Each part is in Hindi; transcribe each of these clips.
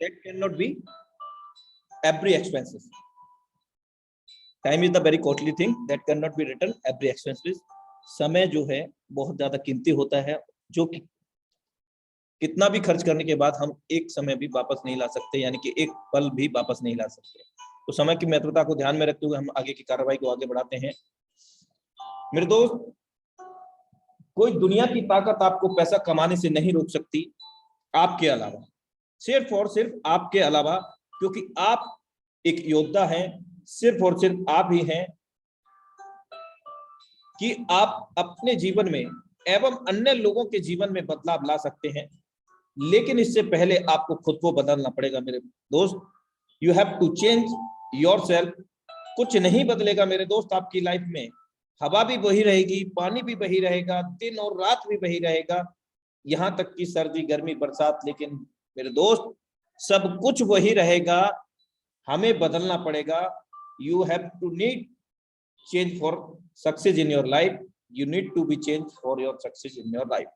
that cannot be every expenses. Time is the very costly thing that cannot be written every expenses. समय जो है बहुत ज्यादा कीमती होता है, जो कि कितना भी खर्च करने के बाद हम एक समय भी वापस नहीं ला सकते, यानी कि एक पल भी वापस नहीं ला सकते। तो समय की महत्वता को ध्यान में रखते हुए हम आगे की कार्रवाई को आगे बढ़ाते हैं। मेरे दोस्त, कोई दुनिया की ताकत आपको पैसा कमाने से नहीं रोक सकती आपके अलावा, सिर्फ और सिर्फ आपके अलावा, क्योंकि आप एक योद्धा हैं। सिर्फ और सिर्फ आप ही हैं कि आप अपने जीवन में एवं अन्य लोगों के जीवन में बदलाव ला सकते हैं, लेकिन इससे पहले आपको खुद को बदलना पड़ेगा मेरे दोस्त। You have to change yourself. कुछ नहीं बदलेगा मेरे दोस्त आपकी लाइफ में। हवा भी वही रहेगी, पानी भी वही रहेगा, दिन और रात भी वही रहेगा, यहाँ तक कि सर्दी गर्मी बरसात, लेकिन मेरे दोस्त सब कुछ वही रहेगा। हमें बदलना पड़ेगा। You have to need change for success in your life. You need to be change for your success in your life.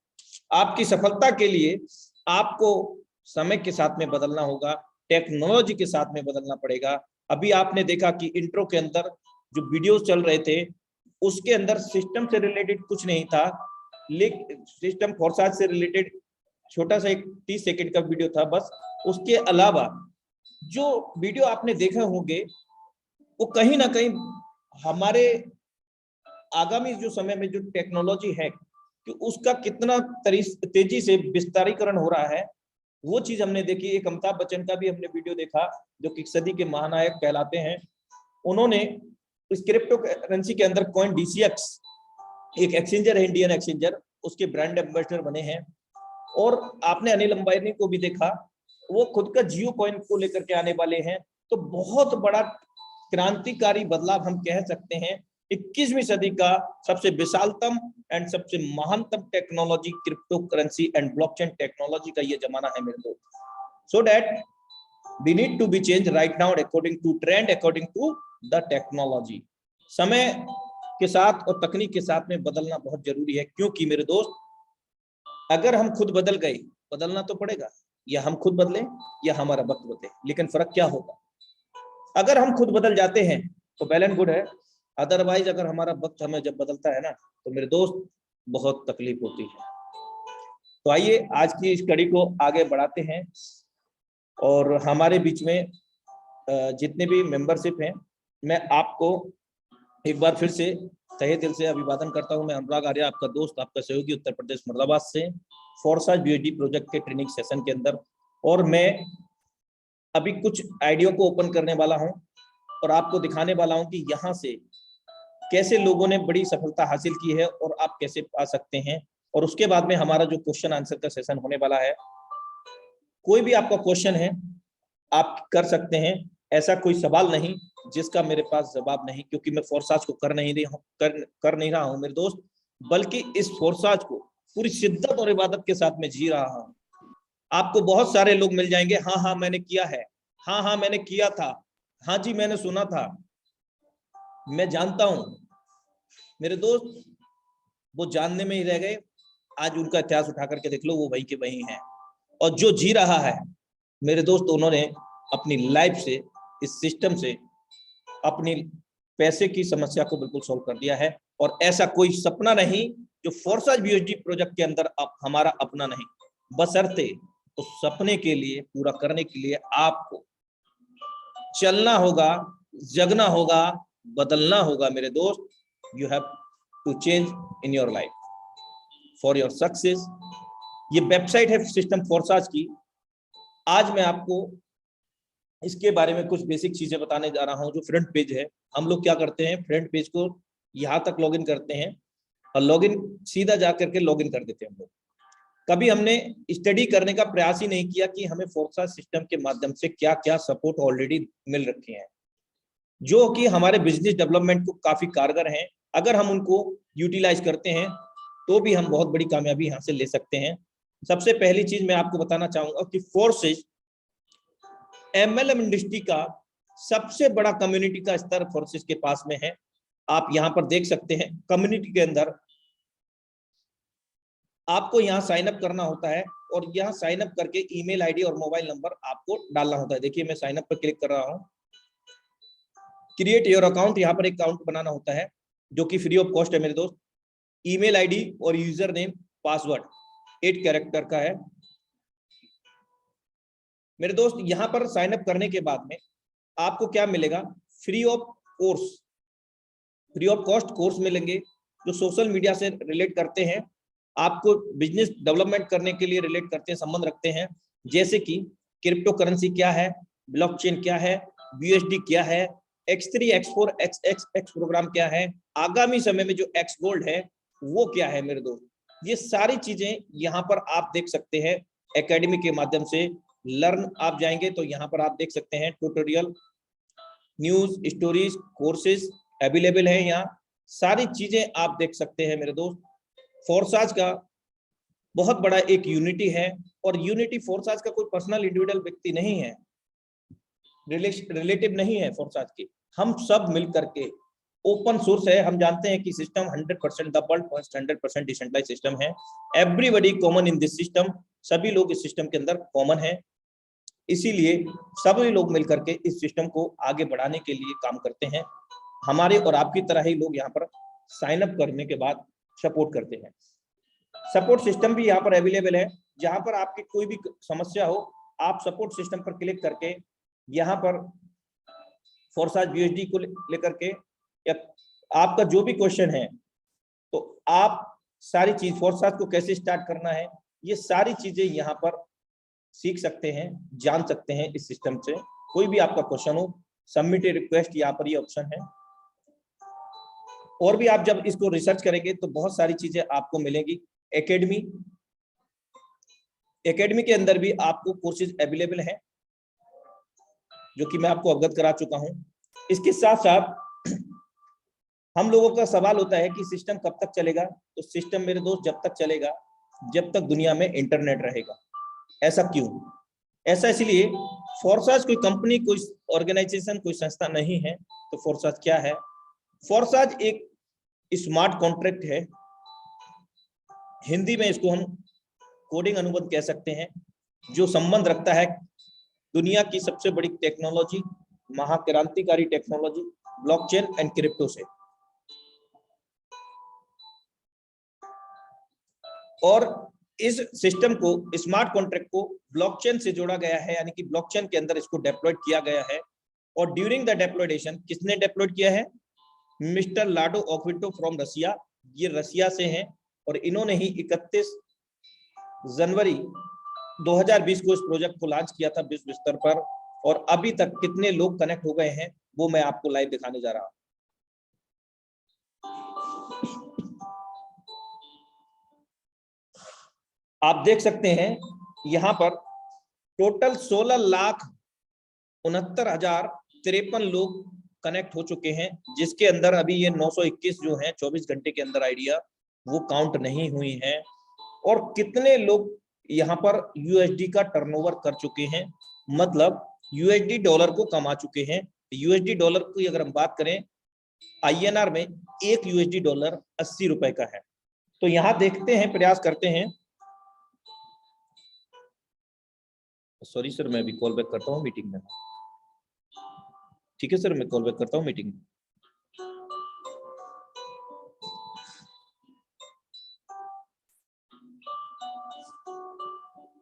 आपकी सफलता के लिए आपको समय के साथ में बदलना होगा, टेक्नोलॉजी के साथ में बदलना पड़ेगा। अभी आपने देखा कि इंट्रो के अंदर जो वीडियोस चल रहे थे उसके अंदर सिस्टम से रिलेटेड कुछ नहीं था, लेकिन सिस्टम फोर्साज से रिलेटेड छोटा सा एक 30 सेकंड का वीडियो था बस। उसके अलावा जो वीडियो आपने देखे होंगे वो कहीं ना कहीं हमारे आगामी जो समय में जो टेक्नोलॉजी है कि उसका कितना तेजी से विस्तारीकरण हो रहा है, वो चीज हमने देखी। एक अमिताभ बच्चन का भी हमने वीडियो देखा जो कि सदी के महानायक कहलाते हैं। उन्होंने इस क्रिप्टो करेंसी के अंदर कॉइन DCX एक एक्सचेंजर है, इंडियन एक्सचेंजर, उसके ब्रांड एम्बेसडर बने हैं। और आपने अनिल अंबानी को भी देखा, वो खुद का जियो कॉइन को लेकर के आने वाले हैं। तो बहुत बड़ा क्रांतिकारी बदलाव हम कह सकते हैं। 21वीं सदी का सबसे विशालतम एंड सबसे महानतम technology crypto currency and blockchain technology का ये जमाना है मेरे दोस्त। So that we need to be change right now according to trend, according to the technology. समय के साथ और तकनीक के साथ में बदलना बहुत जरूरी है, क्योंकि मेरे दोस्त अगर हम खुद बदल गए, बदलना तो पड़ेगा, या हम खुद बदले या हमारा वक्त बदले, लेकिन फर्क क्या होगा? अगर हम खुद बदल जाते हैं तो वेल एंड गुड है, अदरवाइज अगर हमारा वक्त हमें जब बदलता है ना तो मेरे दोस्त बहुत तकलीफ होती है। तो आइए आज की स्टडी को आगे बढ़ाते हैं, और हमारे बीच में जितने भी मेंबरशिप हैं, मैं आपको एक बार फिर से तहे दिल से अभिवादन करता हूं। मैं अनुराग आर्य, आपका दोस्त, आपका सहयोगी, उत्तर प्रदेश मुरादाबाद से, फोर्साज BHD प्रोजेक्ट के ट्रेनिंग सेशन के अंदर। और मैं अभी कुछ आइडिया को ओपन करने वाला हूं और आपको दिखाने वाला हूं कि यहाँ से कैसे लोगों ने बड़ी सफलता हासिल की है और आप कैसे पा सकते हैं। और उसके बाद में हमारा जो क्वेश्चन आंसर का सेशन होने वाला है, कोई भी आपका क्वेश्चन है आप कर सकते हैं। ऐसा कोई सवाल नहीं जिसका मेरे पास जवाब नहीं, क्योंकि मैं फोर्साज को कर नहीं रहा हूं मेरे दोस्त, बल्कि इस फोर्साज को पूरी शिद्दत और इबादत के साथ में जी रहा हूं। आपको बहुत सारे लोग मिल जाएंगे, हाँ मैंने किया है, हाँ मैंने किया था, हाँ जी मैंने सुना था, मैं जानता हूं। मेरे दोस्त वो जानने में ही रह गए। आज उनका इतिहास उठा करके देख लो, वो वही के वही हैं। और जो जी रहा है मेरे दोस्त, उन्होंने अपनी लाइफ से, इस सिस्टम से अपनी पैसे की समस्या को बिल्कुल सॉल्व कर दिया है। और ऐसा कोई सपना नहीं जो फोर्साज BHD प्रोजेक्ट के अंदर हमारा अपना नहीं, बशर्ते उस सपने के लिए, पूरा करने के लिए आपको चलना होगा, जगना होगा, बदलना होगा मेरे दोस्त। You have to change in your life for your success. ये वेबसाइट है सिस्टम फोर्साज की। आज मैं आपको इसके बारे में कुछ बेसिक चीजें बताने जा रहा हूं। जो फ्रंट पेज है, हम लोग क्या करते हैं, फ्रंट पेज को यहां तक लॉगिन करते हैं और लॉगिन सीधा जा करके लॉगिन कर देते हैं हम लोग। कभी हमने स्टडी करने का प्रयास ही नहीं किया कि हमें फोर्साज सिस्टम के माध्यम से क्या क्या सपोर्ट ऑलरेडी मिल रखे हैं, जो कि हमारे बिजनेस डेवलपमेंट को काफी कारगर हैं। अगर हम उनको यूटिलाइज करते हैं तो भी हम बहुत बड़ी कामयाबी यहाँ से ले सकते हैं। सबसे पहली चीज मैं आपको बताना चाहूंगा कि फोर्सेज MLM इंडस्ट्री का सबसे बड़ा कम्युनिटी का स्तर फोर्सेज के पास में है। आप यहाँ पर देख सकते हैं कम्युनिटी के अंदर आपको यहाँ साइन अप करना होता है और यहाँ साइन अप करके ईमेल आईडी और मोबाइल नंबर आपको डालना होता है। देखिए मैं साइन अप पर क्लिक कर रहा हूँ। क्रिएट योर अकाउंट, यहाँ पर एक अकाउंट बनाना होता है जो कि फ्री ऑफ कॉस्ट है मेरे दोस्त। ईमेल आईडी और यूजर नेम पासवर्ड 8 कैरेक्टर का है मेरे दोस्त। यहाँ पर साइन अप करने के बाद में आपको क्या मिलेगा, free of course, free of cost course मिलेंगे जो सोशल मीडिया से रिलेट करते हैं, आपको बिजनेस डेवलपमेंट करने के लिए रिलेट करते हैं, संबंध रखते हैं। जैसे कि क्रिप्टो करेंसी क्या है, ब्लॉकचेन क्या है, यूएसडी क्या है, X3 X4 X प्रोग्राम क्या है, आगामी समय में जो X गोल्ड है वो क्या है मेरे दोस्त। ये सारी चीजें यहाँ पर आप देख सकते हैं एकेडमी के माध्यम से। लर्न आप जाएंगे तो यहाँ पर आप देख सकते हैं tutorial, news, stories, courses available है। यहाँ सारी चीजें आप देख सकते हैं मेरे दोस्त। फोर्साज का बहुत बड़ा एक यूनिटी है और यूनिटी फोर्साज का कोई पर्सनल इंडिविजुअल व्यक्ति नहीं है, रिलेटिव नहीं है फोर्साज की। हम सब मिलकर के ओपन सोर्स है। हम जानते हैं कि system 100% the world first 100% decentralized system है। Everybody common in this system, सभी लोग इस सिस्टम के अंदर कॉमन है। इसीलिए सभी लोग मिलकर के इस सिस्टम को आगे बढ़ाने के लिए काम करते हैं। हमारे और आपकी तरह ही लोग यहाँ पर साइन अप करने के बाद सपोर्ट करते हैं। सपोर्ट सिस्टम भी यहाँ पर अवेलेबल है। जहाँ पर आपकी कोई भी समस्या हो, आप सपोर्ट सिस्टम पर क्लिक करके यहाँ पर फोर्साज यूएसडी को लेकर के या आपका जो भी क्वेश्चन है तो आप सारी चीज, फोर्साज को कैसे स्टार्ट करना है, ये सारी चीजें यहाँ पर सीख सकते हैं, जान सकते हैं इस सिस्टम से। कोई भी आपका क्वेश्चन हो, सबमिट ए रिक्वेस्ट, यहाँ पर ये ऑप्शन है। और भी आप जब इसको रिसर्च करेंगे तो बहुत सारी चीजें आपको मिलेंगी। एकेडमी के अंदर भी आपको कोर्सेज अवेलेबल हैं जो कि मैं आपको अवगत करा चुका हूं। इसके साथ साथ हम लोगों का सवाल होता है कि सिस्टम कब तक चलेगा, तो सिस्टम मेरे दोस्त जब तक चलेगा जब तक दुनिया में इंटरनेट रहेगा। ऐसा क्यों? ऐसा इसलिए, फोर्साज कोई कंपनी, कोई ऑर्गेनाइजेशन, कोई संस्था नहीं है। तो फोर्साज क्या है? फोर्साज एक स्मार्ट कॉन्ट्रैक्ट है, हिंदी में इसको हम कोडिंग अनुबंध कह सकते हैं, जो संबंध रखता है दुनिया की सबसे बड़ी टेक्नोलॉजी, महाक्रांतिकारी टेक्नोलॉजी ब्लॉकचेन एंड क्रिप्टो से। और इस सिस्टम को, स्मार्ट कॉन्ट्रैक्ट को ब्लॉकचेन से जोड़ा गया है, यानी कि ब्लॉकचेन के अंदर इसको डेप्लॉयड किया गया है। और ड्यूरिंग द डेप्लॉयडेशन, किसने डेप्लॉयड किया है? मिस्टर लाडो ऑक्विटो फ्रॉम रसिया, ये रसिया से हैं और इन्होंने ही 31 जनवरी 2020 को इस प्रोजेक्ट को लॉन्च किया था विश्व स्तर पर। और अभी तक कितने लोग कनेक्ट हो गए हैं वो मैं आपको लाइव दिखाने जा रहा हूं। आप देख सकते हैं यहां पर टोटल 16,69,053 लोग कनेक्ट हो चुके हैं, जिसके अंदर अभी ये 921 जो हैं 24 घंटे के अंदर आइडिया वो काउंट नहीं हुई हैं। और कितने लोग यहाँ पर यूएसडी का टर्नओवर कर चुके हैं, मतलब यूएसडी डॉलर को कमा चुके हैं। यूएसडी डॉलर की अगर हम बात करें आईएनआर में, एक यूएसडी डॉलर 80 रुपए का है। तो यहाँ देखते हैं, प्रयास करते हैं। सॉरी सर, मैं अभी कॉल बैक करता हूँ मीटिंग में। ठीक है सर, मैं कॉल बैक करता हूँ मीटिंग में।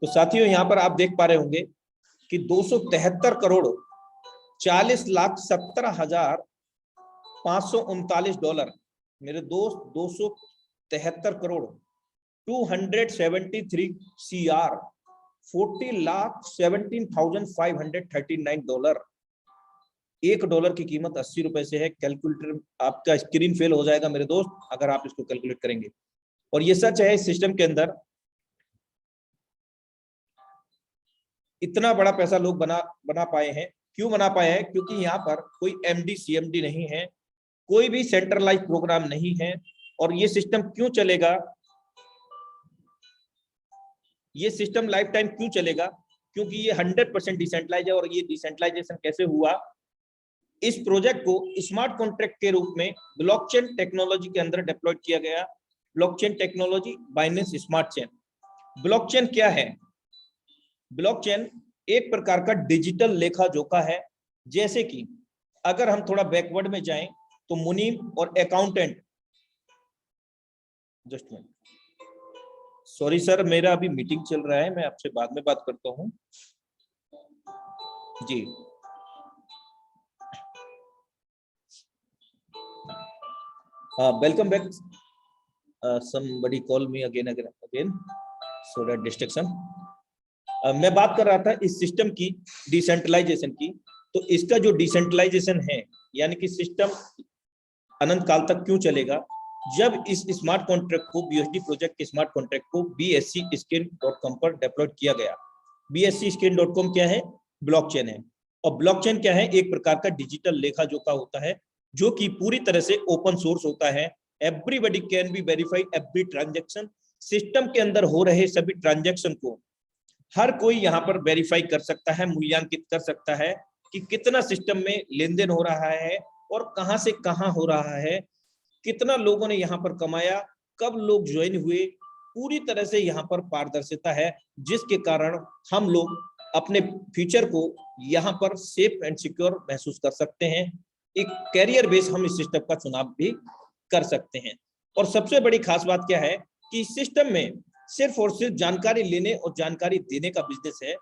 तो साथियों, यहाँ पर आप देख पा रहे होंगे कि 273 करोड़ 40,17,539 डॉलर, मेरे दोस्त 273 करोड़ 273 CR 40,17,539 डॉलर। एक डॉलर की कीमत 80 रुपए से है। कैलकुलेटर आपका स्क्रीन फेल हो जाएगा मेरे दोस्त अगर आप इसको कैलकुलेट करेंगे। और ये सच है, इस सिस्टम के अंदर इतना बड़ा पैसा लोग बना पाए हैं। क्यों बना पाए हैं? क्योंकि यहाँ पर कोई MD CMD नहीं है, कोई भी सेंट्रलाइज प्रोग्राम नहीं है। और ये सिस्टम क्यों चलेगा, ये सिस्टम लाइफ टाइम क्यों चलेगा? क्योंकि ये 100% डिसेंट्रलाइज है। और ये डिसेंट्रलाइजेशन कैसे हुआ? इस प्रोजेक्ट को स्मार्ट कॉन्ट्रैक्ट के रूप में ब्लॉकचेन टेक्नोलॉजी के अंदर डेप्लॉयड किया गया। Blockchain technology, Binance smart chain. Blockchain क्या है? ब्लॉकचेन एक प्रकार का डिजिटल लेखा जोखा है। जैसे कि अगर हम थोड़ा बैकवर्ड में जाएं तो मुनीम और accountant, just minute, sorry sir, मेरा अभी मीटिंग चल रहा है, मैं आपसे बाद में बात करता हूं जी। Welcome back, somebody call me again so that distraction। मैं बात कर रहा था इस सिस्टम की डिसेंट्रलाइजेशन की। तो इसका जो डिसेंट्रलाइजेशन है, यानी कि सिस्टम अनंत काल तक क्यों चलेगा, जब इस स्मार्ट कॉन्ट्रैक्ट को, बीएसडी प्रोजेक्ट के स्मार्ट कॉन्ट्रैक्ट को bscskin.com पर डेवलप किया गया। bscskin.com क्या है? ब्लॉकचेन है। और ब्लॉकचेन क्या है? एक प्रकार का डिजिटल लेखा जोखा होता है जो कि पूरी तरह से ओपन सोर्स होता है। Everybody can be verify every transaction. System के अंदर हो रहे सभी ट्रांजेक्शन को हर कोई यहाँ पर वेरीफाई कर सकता है, मूल्यांकित कर सकता है कि कितना सिस्टम में लेन देन हो रहा है और कहां से कहां हो रहा है, कितना लोगों ने यहाँ पर कमाया, कब लोग ज्वाइन हुए। पूरी तरह से यहाँ पर पारदर्शिता है, जिसके कारण हम लोग अपने फ्यूचर को यहाँ पर सेफ एंड सिक्योर महसूस कर सकते हैं। एक कैरियर बेस हम इस सिस्टम का चुनाव भी कर सकते हैं। और सबसे बड़ी खास बात क्या है कि इस सिस्टम में सिर्फ और सिर्फ जानकारी लेने और जानकारी देने का बिजनेस है।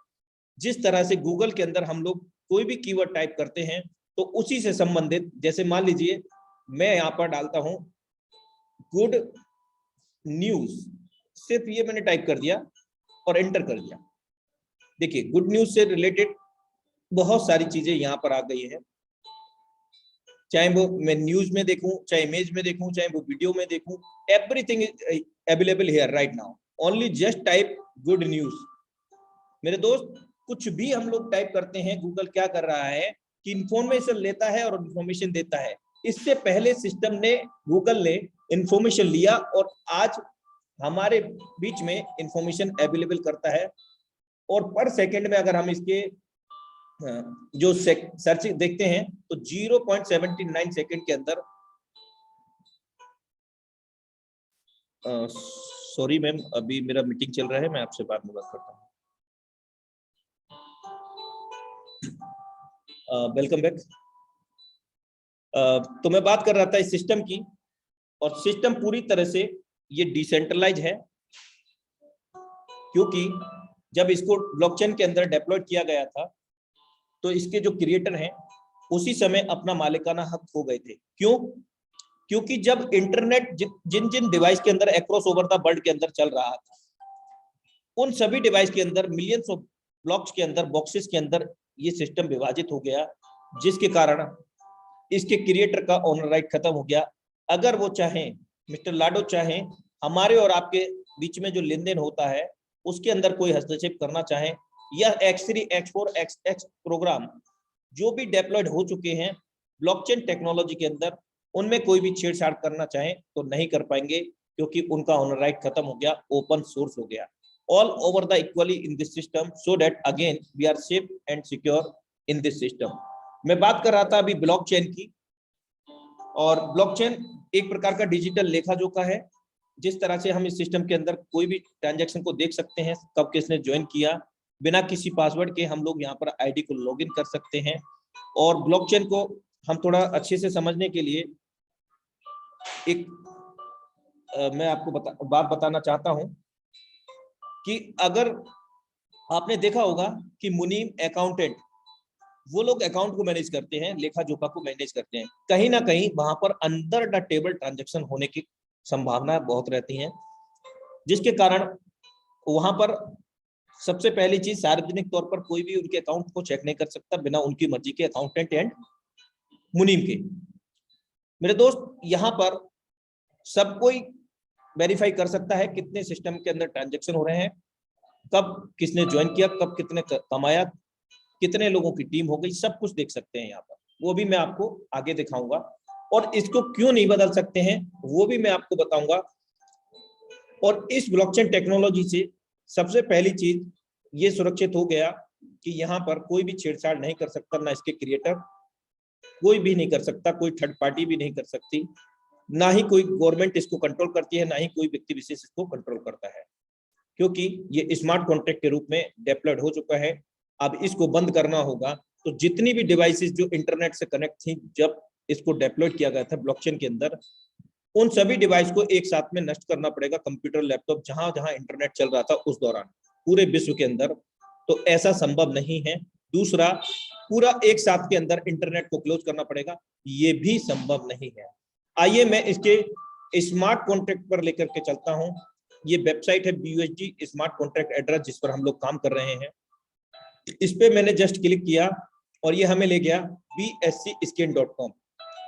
जिस तरह से गूगल के अंदर हम लोग कोई भी कीवर्ड टाइप करते हैं तो उसी से संबंधित, जैसे मान लीजिए मैं यहाँ पर डालता हूं गुड न्यूज, सिर्फ ये मैंने टाइप कर दिया और एंटर कर दिया। देखिए गुड न्यूज से रिलेटेड बहुत सारी चीजें यहाँ पर आ गई है, चाहे वो मैं न्यूज में देखूं, चाहे इमेज में देखूं, चाहे वो वीडियो में देखूं, everything is available here right now. Only just type good news. मेरे दोस्त, कुछ भी हम लोग टाइप करते हैं, गूगल क्या कर रहा है कि इंफॉर्मेशन लेता है और इंफॉर्मेशन देता है। इससे पहले सिस्टम ने, गूगल ने इंफॉर्मेशन लिया और आज हमारे बीच में इंफॉर्मेशन अवेलेबल करता है। और पर सेकंड में अगर हम इसके जो सर्च देखते हैं तो 0.79 सेकंड के अंदर, सॉरी मैम, अभी मेरा मीटिंग चल रहा है, मैं आपसे बाद में बात करता हूँ। Welcome back. तो मैं बात कर रहा था इस सिस्टम की, और सिस्टम पूरी तरह से ये डिसेंट्रलाइज है, क्योंकि जब इसको ब्लॉकचेन के अंदर डेप्लॉय किया गया था तो इसके जो क्रिएटर हैं उसी समय अपना मालिकाना हक खो गए थे। क्यों? क्योंकि जब इंटरनेट जिन जिन डिवाइस के अंदर अक्रॉस ओवर द वर्ल्ड के अंदर चल रहा था, उन सभी डिवाइस के अंदर मिलियंस ऑफ ब्लॉक्स के अंदर, बॉक्सेस के अंदर ये सिस्टम विभाजित हो गया, जिसके कारण इसके क्रिएटर का ओनर राइट खत्म हो गया। अगर वो चाहें, मिस्टर लाडो चाहें, हमारे और आपके बीच में जो लेन देन होता है उसके अंदर कोई हस्तक्षेप करना चाहें, या X3, X4, XX प्रोग्राम जो भी डेप्लॉयड हो चुके हैं ब्लॉकचेन टेक्नोलॉजी के अंदर, उनमें कोई भी छेड़छाड़ करना चाहें तो नहीं कर पाएंगे, क्योंकि उनका ओनर राइट खत्म हो गया, ओपन सोर्स हो गया। All over the equally in this system, so that again we are safe and secure in this system. मैं बात कर रहा था अभी ब्लॉकचेन की, और ब्लॉकचेन एक प्रकार का डिजिटल लेखा जोखा है। जिस तरह से हम इस सिस्टम के अंदर कोई भी ट्रांजैक्शन को देख सकते हैं, कब किसने ज्वाइन किया, बिना किसी पासवर्ड के हम लोग यहाँ पर आईडी को लॉगिन कर सकते हैं। और ब्लॉकचेन को हम थोड़ा अच्छे से समझने के लिए एक मैं आपको बात बताना चाहता हूं कि अगर आपने देखा होगा कि मुनीम अकाउंटेंट, वो लोग अकाउंट को मैनेज करते हैं, लेखा जोखा को मैनेज करते हैं, कहीं ना कहीं वहां पर अंडर द टेबल ट्रांजैक्शन होने की संभावना बहुत रहती है, जिसके कारण वहां पर सबसे पहली चीज, सार्वजनिक तौर पर कोई भी उनके अकाउंट को चेक नहीं कर सकता बिना उनकी मर्जी के अकाउंटेंट एंड मुनीम के। मेरे दोस्त, यहाँ पर सब कोई वेरीफाई कर सकता है कितने सिस्टम के अंदर ट्रांजैक्शन हो रहे हैं, कब किसने ज्वाइन किया, कब कितने कमाया, कितने लोगों की टीम हो गई, सब कुछ देख सकते हैं यहाँ पर। वो भी मैं आपको आगे दिखाऊंगा, और इसको क्यों नहीं बदल सकते हैं वो भी मैं आपको बताऊंगा। और इस ब्लॉकचेन टेक्नोलॉजी से सबसे पहली चीज ये सुरक्षित हो गया कि यहाँ पर कोई भी छेड़छाड़ नहीं कर सकता, ना इसके क्रिएटर कोई भी नहीं कर सकता, कोई थर्ड पार्टी भी नहीं कर सकती। ना ही कोई गवर्नमेंट इसको कंट्रोल करती है, ना ही कोई व्यक्ति विशेष इसको कंट्रोल करता है, क्योंकि ये स्मार्ट कॉन्ट्रैक्ट के रूप में डेप्लॉयड हो चुका है। अब इसको बंद करना होगा, तो जितनी भी डिवाइसेस जो इंटरनेट से कनेक्ट थी जब इसको डेप्लॉयड किया गया था ब्लॉकचेन के अंदर, उन सभी डिवाइस को एक साथ में नष्ट करना पड़ेगा, कंप्यूटर, लैपटॉप, जहां जहां इंटरनेट चल रहा था उस दौरान पूरे विश्व के अंदर। तो ऐसा संभव नहीं है। दूसरा, पूरा एक साथ के अंदर इंटरनेट को क्लोज करना पड़ेगा, ये भी संभव नहीं है। आइए मैं इसके स्मार्ट कॉन्ट्रैक्ट पर लेकर के चलता हूं। ये वेबसाइट है BUSD स्मार्ट कॉन्ट्रैक्ट एड्रेस, जिस पर हम लोग काम कर रहे हैं। इस पे मैंने जस्ट क्लिक किया और ये हमें ले गया bscscan.com।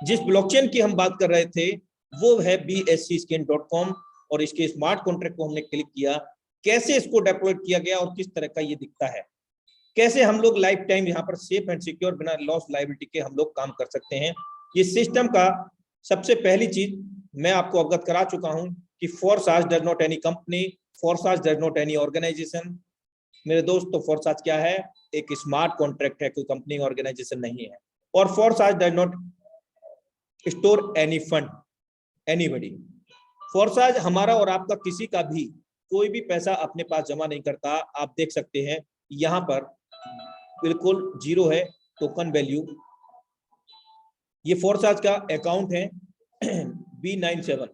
जिस ब्लॉकचेन की हम बात कर रहे थे वो है bscscan.com, और इसके स्मार्ट कॉन्ट्रैक्ट को हमने क्लिक किया। कैसे इसको डेप्लॉय किया गया और किस तरह का ये दिखता है, कैसे हम लोग लाइफ टाइम यहाँ पर सेफ एंड सिक्योर बिना लॉस लायबिलिटी के हम लोग काम कर सकते हैं। ये सिस्टम का सबसे पहली चीज मैं आपको अवगत करा चुका हूं कि Forsage does not any company, Forsage does not any organization. मेरे दोस्त, तो फोरसाज क्या है? एक स्मार्ट कॉन्ट्रैक्ट है, कोई कंपनी ऑर्गेनाइजेशन नहीं है। और Forsage does not store any fund anybody. Forsage हमारा और आपका किसी का भी कोई भी पैसा अपने पास जमा नहीं करता। आप देख सकते हैं यहाँ पर बिल्कुल जीरो है टोकन वैल्यू। ये फोरसाज का अकाउंट है B97।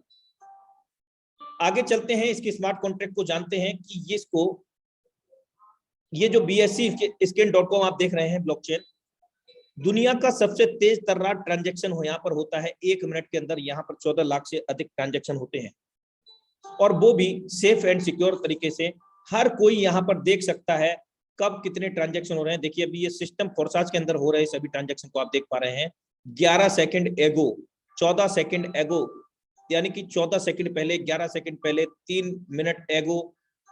आगे चलते हैं, इसके स्मार्ट कॉन्ट्रैक्ट को जानते हैं कि ये जो bscscan.com आप देख रहे हैं ब्लॉकचेन, दुनिया का सबसे तेज तर्रार ट्रांजैक्शन यहाँ पर होता है। 1 मिनट के अंदर यहाँ पर 14 लाख से अधिक ट्रांजैक्शन होते हैं, और वो भी सेफ एंड सिक्योर तरीके से। हर कोई यहाँ पर देख सकता है कब कितने ट्रांजैक्शन हो रहे हैं। देखिए अभी ये सिस्टम फोरसाज के अंदर हो रहे सभी ट्रांजैक्शन को आप देख पा रहे हैं। 11 सेकंड एगो, 14 सेकंड एगो, यानी कि 14 सेकंड पहले, 11 सेकंड पहले, 3 मिनट एगो,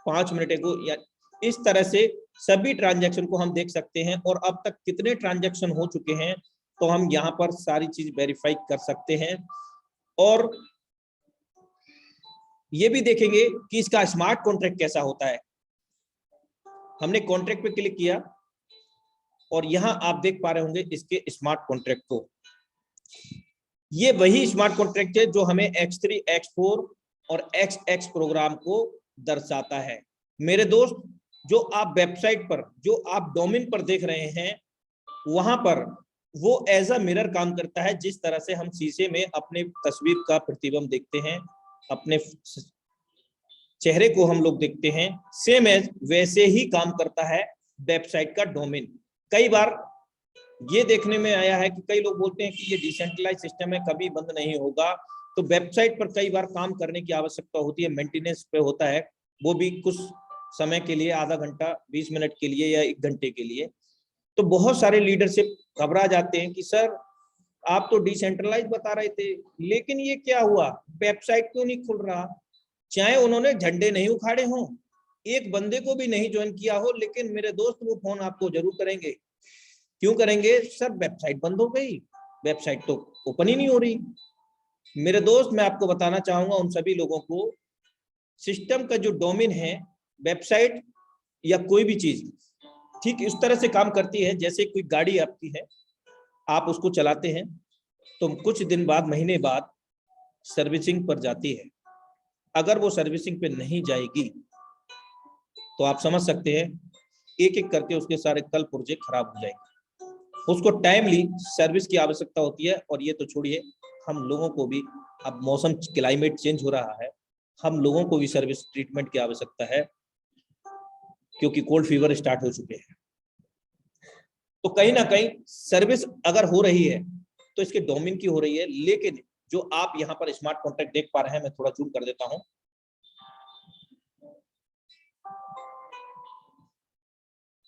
5 मिनट एगो, या इस तरह से सभी ट्रांजैक्शन को हम देख सकते हैं। और अब तक कितने ट्रांजैक्शन हो चुके हैं तो हम यहाँ पर सारी चीज वेरीफाई कर सकते हैं। और ये भी देखेंगे कि इसका स्मार्ट कॉन्ट्रैक्ट कैसा होता है। हमने कॉन्ट्रैक्ट पे क्लिक किया और यहां आप देख पा रहे होंगे इसके स्मार्ट कॉन्ट्रैक्ट को। ये वही स्मार्ट कॉन्ट्रैक्ट है जो हमें X3, X4 और XX प्रोग्राम को दर्शाता है। मेरे दोस्त, जो आप वेबसाइट पर, जो आप डोमेन पर देख रहे हैं, वहां पर वो एज अ मिरर काम करता है। जिस तरह से हम शीशे में अपने तस्वीर का प्रतिबिंब देखते हैं, अपने चेहरे को हम लोग देखते हैं, सेम एज वैसे ही काम करता है वेबसाइट का डोमेन। कई बार ये देखने में आया है कि कई लोग बोलते हैं कि ये डिसेंट्रलाइज सिस्टम है, कभी बंद नहीं होगा। तो वेबसाइट पर कई बार काम करने की आवश्यकता होती है, मेंटेनेंस पे होता है, वो भी कुछ समय के लिए, आधा घंटा, 20 मिनट के लिए या 1 घंटे के लिए। तो बहुत सारे लीडरशिप घबरा जाते हैं कि सर आप तो डिसेंट्रलाइज बता रहे थे, लेकिन ये क्या हुआ, वेबसाइट क्यों नहीं खुल रहा? चाहे उन्होंने झंडे नहीं उखाड़े हों, एक बंदे को भी नहीं ज्वाइन किया हो, लेकिन मेरे दोस्त वो फोन आपको जरूर करेंगे। क्यों करेंगे? सर वेबसाइट बंद हो गई, वेबसाइट तो ओपन ही नहीं हो रही। मेरे दोस्त, मैं आपको बताना चाहूंगा उन सभी लोगों को, सिस्टम का जो डोमेन है, वेबसाइट या कोई भी चीज ठीक इस तरह से काम करती है जैसे कोई गाड़ी आपकी है, आप उसको चलाते हैं तो कुछ दिन बाद, महीने बाद सर्विसिंग पर जाती है। अगर वो सर्विसिंग पे नहीं जाएगी तो आप समझ सकते हैं एक एक करके उसके सारे कल पुर्जे खराब हो जाएंगे। उसको टाइमली सर्विस की आवश्यकता होती है। और ये तो छोड़िए, हम लोगों को भी, अब मौसम, क्लाइमेट चेंज हो रहा है, हम लोगों को भी सर्विस ट्रीटमेंट की आवश्यकता है, क्योंकि कोल्ड फीवर स्टार्ट हो चुके हैं। तो कहीं ना कहीं सर्विस अगर हो रही है तो इसके डोमेन की हो रही है। लेकिन जो आप यहाँ पर स्मार्ट कॉन्ट्रैक्ट देख पा रहे हैं, मैं थोड़ा जूम कर देता हूं,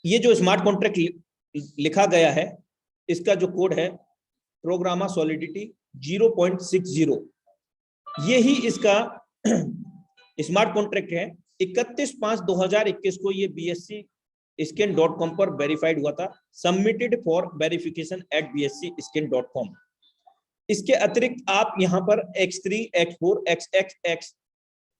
ये जो स्मार्ट कॉन्ट्रैक्ट लिखा गया है, इसका जो कोड है प्रोग्रामा सॉलिडिटी 0.60, ये ही इसका स्मार्ट कॉन्ट्रैक्ट है। 31/5/2021 को ये bscscan.com पर वेरीफाइड हुआ था, submitted for verification eight bscscan.com। इसके अतिरिक्त आप यहाँ पर X3, X4, XXX,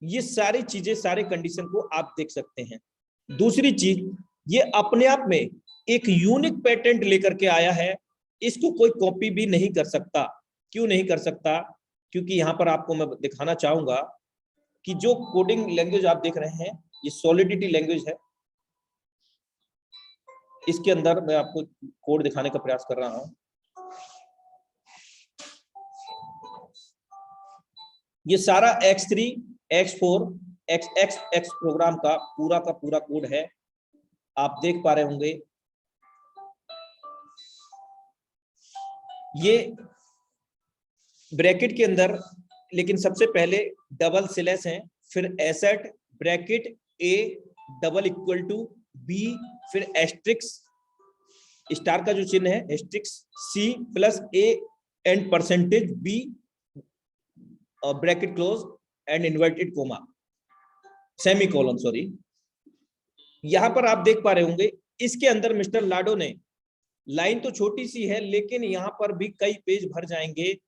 ये सारी चीजें, सारे कंडीशन को आप देख सकते हैं। दूसरी चीज, ये अपने आप में एक यूनिक पेटेंट लेकर के आया है, इसको कोई कॉपी भी नहीं कर सकता। क्यों नहीं कर सकता? क्योंकि यहाँ पर आपको मैं दिखाना चाहूंगा कि जो कोडिंग लैंग्वेज आप देख रहे हैं ये सॉलिडिटी लैंग्वेज है। इसके अंदर मैं आपको कोड दिखाने का प्रयास कर रहा हूं। ये सारा X3, X4, X प्रोग्राम का पूरा कोड है, आप देख पा रहे होंगे। ये ब्रैकेट के अंदर, लेकिन सबसे पहले डबल स्लैश है, फिर asset bracket A double equal to B, फिर एस्ट्रिक्स स्टार का जो चिन्ह है asterisk C plus A and percentage B bracket close and inverted comma semicolon, sorry. यहां पर आप देख पा रहे होंगे इसके अंदर मिस्टर लाडो ने, लाइन तो छोटी सी है लेकिन यहां पर भी कई पेज भर जाएंगे।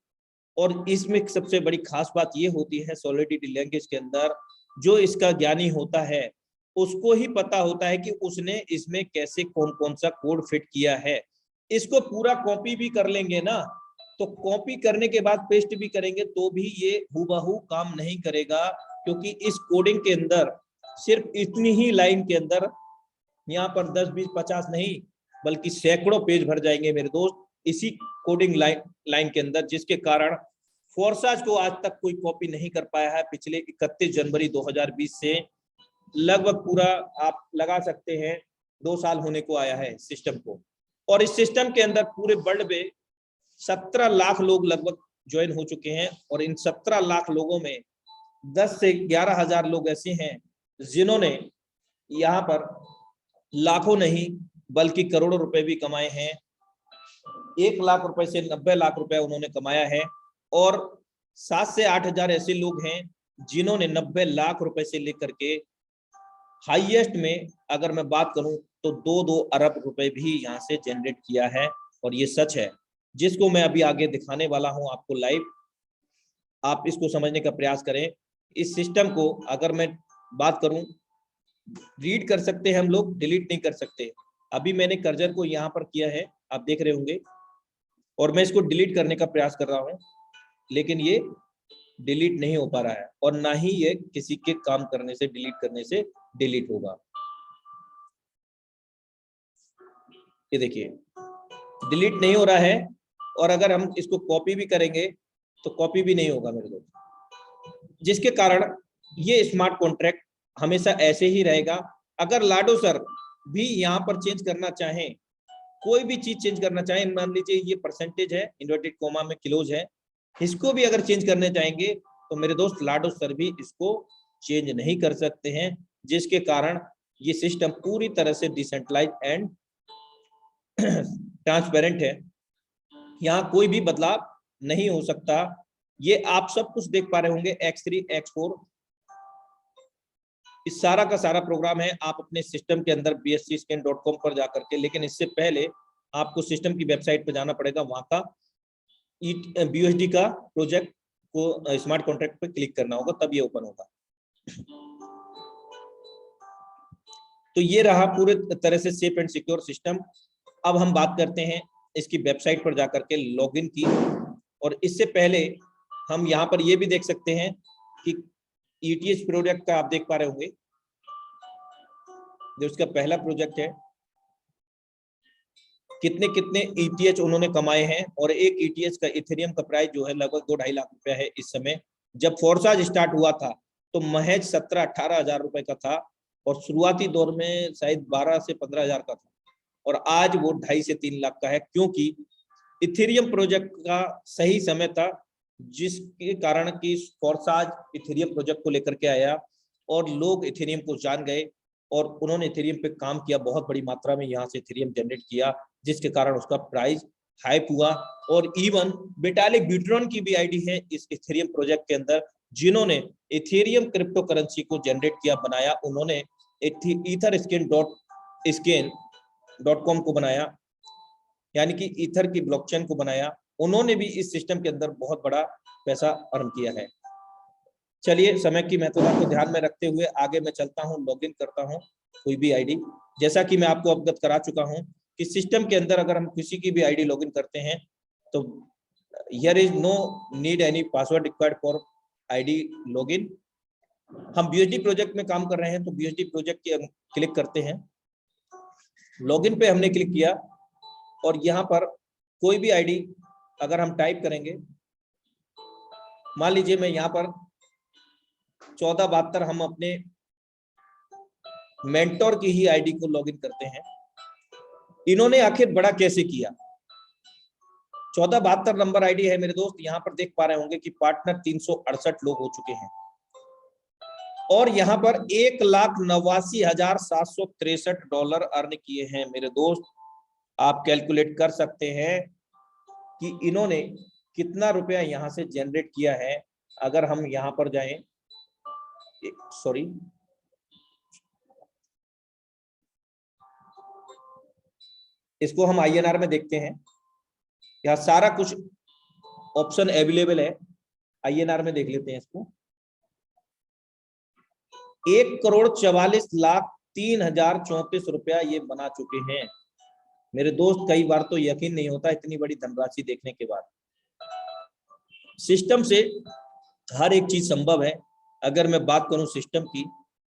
और इसमें सबसे बड़ी खास बात ये होती है सॉलिडिटी लैंग्वेज के अंदर, जो इसका ज्ञानी होता है उसको ही पता होता है कि उसने इसमें कैसे कौन कौन सा कोड फिट किया है। इसको पूरा कॉपी भी कर लेंगे ना, तो कॉपी करने के बाद पेस्ट भी करेंगे तो भी ये हूबहू काम नहीं करेगा, क्योंकि इस कोडिंग के अंदर सिर्फ इतनी ही लाइन के अंदर यहाँ पर 10, 20, 50 नहीं बल्कि सैकड़ों पेज भर जाएंगे मेरे दोस्त इसी कोडिंग लाइन के अंदर, जिसके कारण फोर्साज को आज तक कोई कॉपी नहीं कर पाया है। पिछले 31 जनवरी 2020 से लगभग पूरा आप लगा सकते हैं 2 साल होने को आया है सिस्टम को। और इस सिस्टम के अंदर पूरे वर्ल्ड में 17 लाख लोग लगभग ज्वाइन हो चुके हैं, और इन 17 लाख लोगों में 10 से 11 हजार लोग ऐसे हैं जिन्होंने यहाँ पर लाखों नहीं बल्कि करोड़ों रुपए भी कमाए हैं। 1 लाख रुपए से 90 लाख रुपए उन्होंने कमाया है, और 7 से 8 हजार ऐसे लोग हैं जिन्होंने 90 लाख रुपए से लेकर के हाईएस्ट में अगर मैं बात करूं तो 2 अरब रुपए भी यहाँ से जनरेट किया है। और ये सच है, जिसको मैं अभी आगे दिखाने वाला हूं आपको लाइव। आप इसको समझने का प्रयास करें। इस सिस्टम को अगर मैं बात करूं, रीड कर सकते हैं हम लोग, डिलीट नहीं कर सकते। अभी मैंने कर्सर को यहाँ पर किया है, आप देख रहे होंगे, और मैं इसको डिलीट करने का प्रयास कर रहा हूं, लेकिन ये डिलीट नहीं हो पा रहा है, और ना ही ये किसी के काम करने से, डिलीट करने से डिलीट होगा। ये देखिए डिलीट नहीं हो रहा है, और अगर हम इसको कॉपी भी करेंगे तो कॉपी भी नहीं होगा मेरे दोस्त, जिसके कारण ये स्मार्ट कॉन्ट्रैक्ट हमेशा ऐसे ही रहेगा। अगर लाडो सर भी यहाँ पर चेंज करना चाहें, कोई भी चीज चेंज करना चाहें, मान लीजिए ये परसेंटेज है इन्वर्टेड कोमा में क्लोज है, इसको भी अगर चेंज करने चाहेंगे तो मेरे दोस्त लाडो सर भी इसको चेंज नहीं कर सकते हैं, जिसके कारण ये सिस्टम पूरी तरह से डिसेंट्रलाइज एंड ट्रांसपेरेंट है। यहाँ कोई भी बदलाव नहीं हो सकता। ये आप सब कुछ देख पा रहे होंगे X3, X4, इस सारा का सारा प्रोग्राम है। आप अपने सिस्टम के अंदर bscscan.com पर जाकर के, लेकिन इससे पहले आपको सिस्टम की वेबसाइट पर जाना पड़ेगा, वहां का BUSD का प्रोजेक्ट को स्मार्ट कॉन्ट्रैक्ट पे क्लिक करना होगा, तब ये ओपन होगा। तो ये रहा पूरे तरह से सेफ एंड सिक्योर सिस्टम। अब हम बात करते हैं इसकी वेबसाइट पर जाकर के लॉगिन की, और इससे पहले हम यहाँ पर ये भी देख सकते हैं कि ETH प्रोजेक्ट का आप देख पा रहे होंगे, जो उसका पहला प्रोजेक्ट है, कितने कितने ETH उन्होंने कमाए हैं। और एक ETH का इथेरियम का प्राइस जो है लगभग 2-2.5 लाख रुपया है इस समय। जब फोर्साज स्टार्ट हुआ था तो महज 17-18 हजार रुपए का था, और शुरुआती दौर में शायद 12 से 15 हजार का था, और आज वो 2.5 से 3 लाख का है, क्योंकि इथेरियम प्रोजेक्ट का सही समय था, जिसके कारण कि फोर्साज इथेरियम प्रोजेक्ट को लेकर के आया और लोग इथेरियम को जान गए, और उन्होंने इथेरियम पे काम किया, बहुत बड़ी मात्रा में यहाँ से इथेरियम जनरेट किया, जिसके कारण उसका प्राइस हाइप हुआ। और इवन विटालिक ब्यूटेरॉन की भी आईडी है इस इथेरियम प्रोजेक्ट के अंदर, जिन्होंने इथेरियम क्रिप्टो करेंसी को जनरेट किया, बनाया। उन्होंने etherscan.com को बनाया, यानी कि ईथर की ब्लॉकचेन को बनाया। उन्होंने भी इस सिस्टम के अंदर बहुत बड़ा पैसा अर्न किया है। चलिए, समय की महत्वता को ध्यान में रखते हुए आगे मैं चलता हूं, लॉगिन करता हूं कोई भी आईडी। जैसा कि मैं आपको अवगत करा चुका हूं कि सिस्टम के अंदर अगर हम किसी की भी आईडी लॉगिन करते हैं तो here is no need any password required for ID login. हम बीएसडी प्रोजेक्ट में काम कर रहे हैं तो बीएसडी प्रोजेक्ट के क्लिक करते हैं, लॉगिन पे हमने क्लिक किया और यहाँ पर कोई भी आईडी अगर हम टाइप करेंगे, मान लीजिए मैं यहाँ पर 1472 हम अपने मेंटोर की ही आईडी को लॉगिन करते हैं। इन्होंने आखिर बड़ा कैसे किया? 1472 नंबर आईडी है मेरे दोस्त, यहाँ पर देख पा रहे होंगे कि पार्टनर 368 लोग हो चुके हैं और यहाँ पर $1,89,763 अर्न किए हैं मेरे दोस्त। आप कैलकुलेट कर सकते हैं कि इन्होंने कितना रुपया यहाँ से जनरेट किया है। अगर हम यहाँ पर जाएं, सॉरी, इसको हम INR में देखते हैं, यहाँ सारा कुछ ऑप्शन अवेलेबल है, INR में देख लेते हैं इसको। 1,44,03,034 रुपया ये बना चुके हैं मेरे दोस्त। कई बार तो यकीन नहीं होता इतनी बड़ी धनराशि देखने के बाद। सिस्टम से हर एक चीज संभव है। अगर मैं बात करूं सिस्टम की,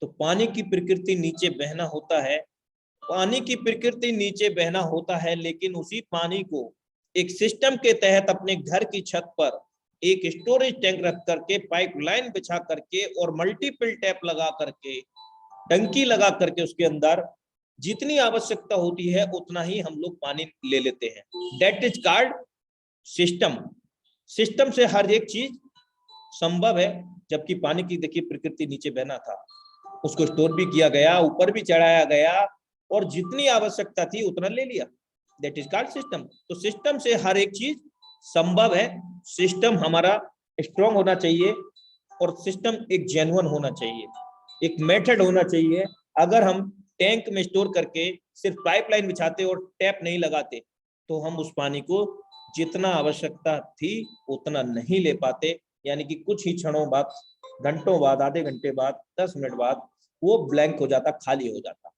तो पानी की प्रकृति नीचे बहना होता है, पानी की प्रकृति नीचे बहना होता है, लेकिन उसी पानी को एक सिस्टम के तहत अपने घर की छत पर एक स्टोरेज टैंक रख करके, पाइपलाइन बिछा करके और मल्टीपल टैप लगा करके, टंकी लगा करके उसके अंदर जितनी आवश्यकता होती है उतना ही हम लोग पानी ले लेते हैं। That is called system. System से हर एक चीज संभव है। जबकि पानी की देखिए प्रकृति नीचे बहना था, उसको स्टोर भी किया गया, ऊपर भी चढ़ाया गया और जितनी आवश्यकता थी उतना ले लिया। That is called system. तो सिस्टम से हर एक चीज संभव है। सिस्टम हमारा स्ट्रॉन्ग होना चाहिए और सिस्टम एक जेन्युइन होना चाहिए, एक मेथड होना चाहिए। अगर हम टैंक में स्टोर करके सिर्फ पाइपलाइन बिछाते और टैप नहीं लगाते तो हम उस पानी को जितना आवश्यकता थी उतना नहीं ले पाते, यानी कि कुछ ही क्षणों बाद, घंटों बाद, आधे घंटे बाद, 10 मिनट बाद वो ब्लैंक हो जाता, खाली हो जाता,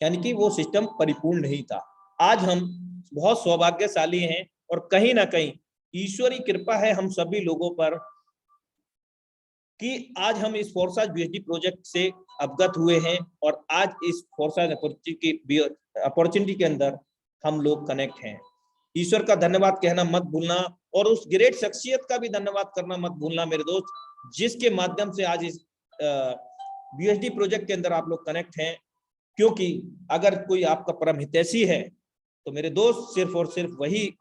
यानी कि वो सिस्टम परिपूर्ण नहीं था। आज हम बहुत सौभाग्यशाली हैं और कहीं ना कहीं ईश्वरी कृपा है हम सभी लोगों पर कि आज हम इस फोर्साज बीएसडी प्रोजेक्ट से अवगत हुए हैं और आज इस फोर्साज अपॉर्चुनिटी के अंदर हम लोग कनेक्ट हैं। ईश्वर का धन्यवाद कहना मत भूलना और उस ग्रेट शख्सियत का भी धन्यवाद करना मत भूलना मेरे दोस्त, जिसके माध्यम से आज इस बीएसडी प्रोजेक्ट के अंदर आप लोग कनेक्ट हैं। क्योंकि अगर कोई आपका परम हितैषी है तो मेरे दोस्त सिर्फ और सिर्फ वही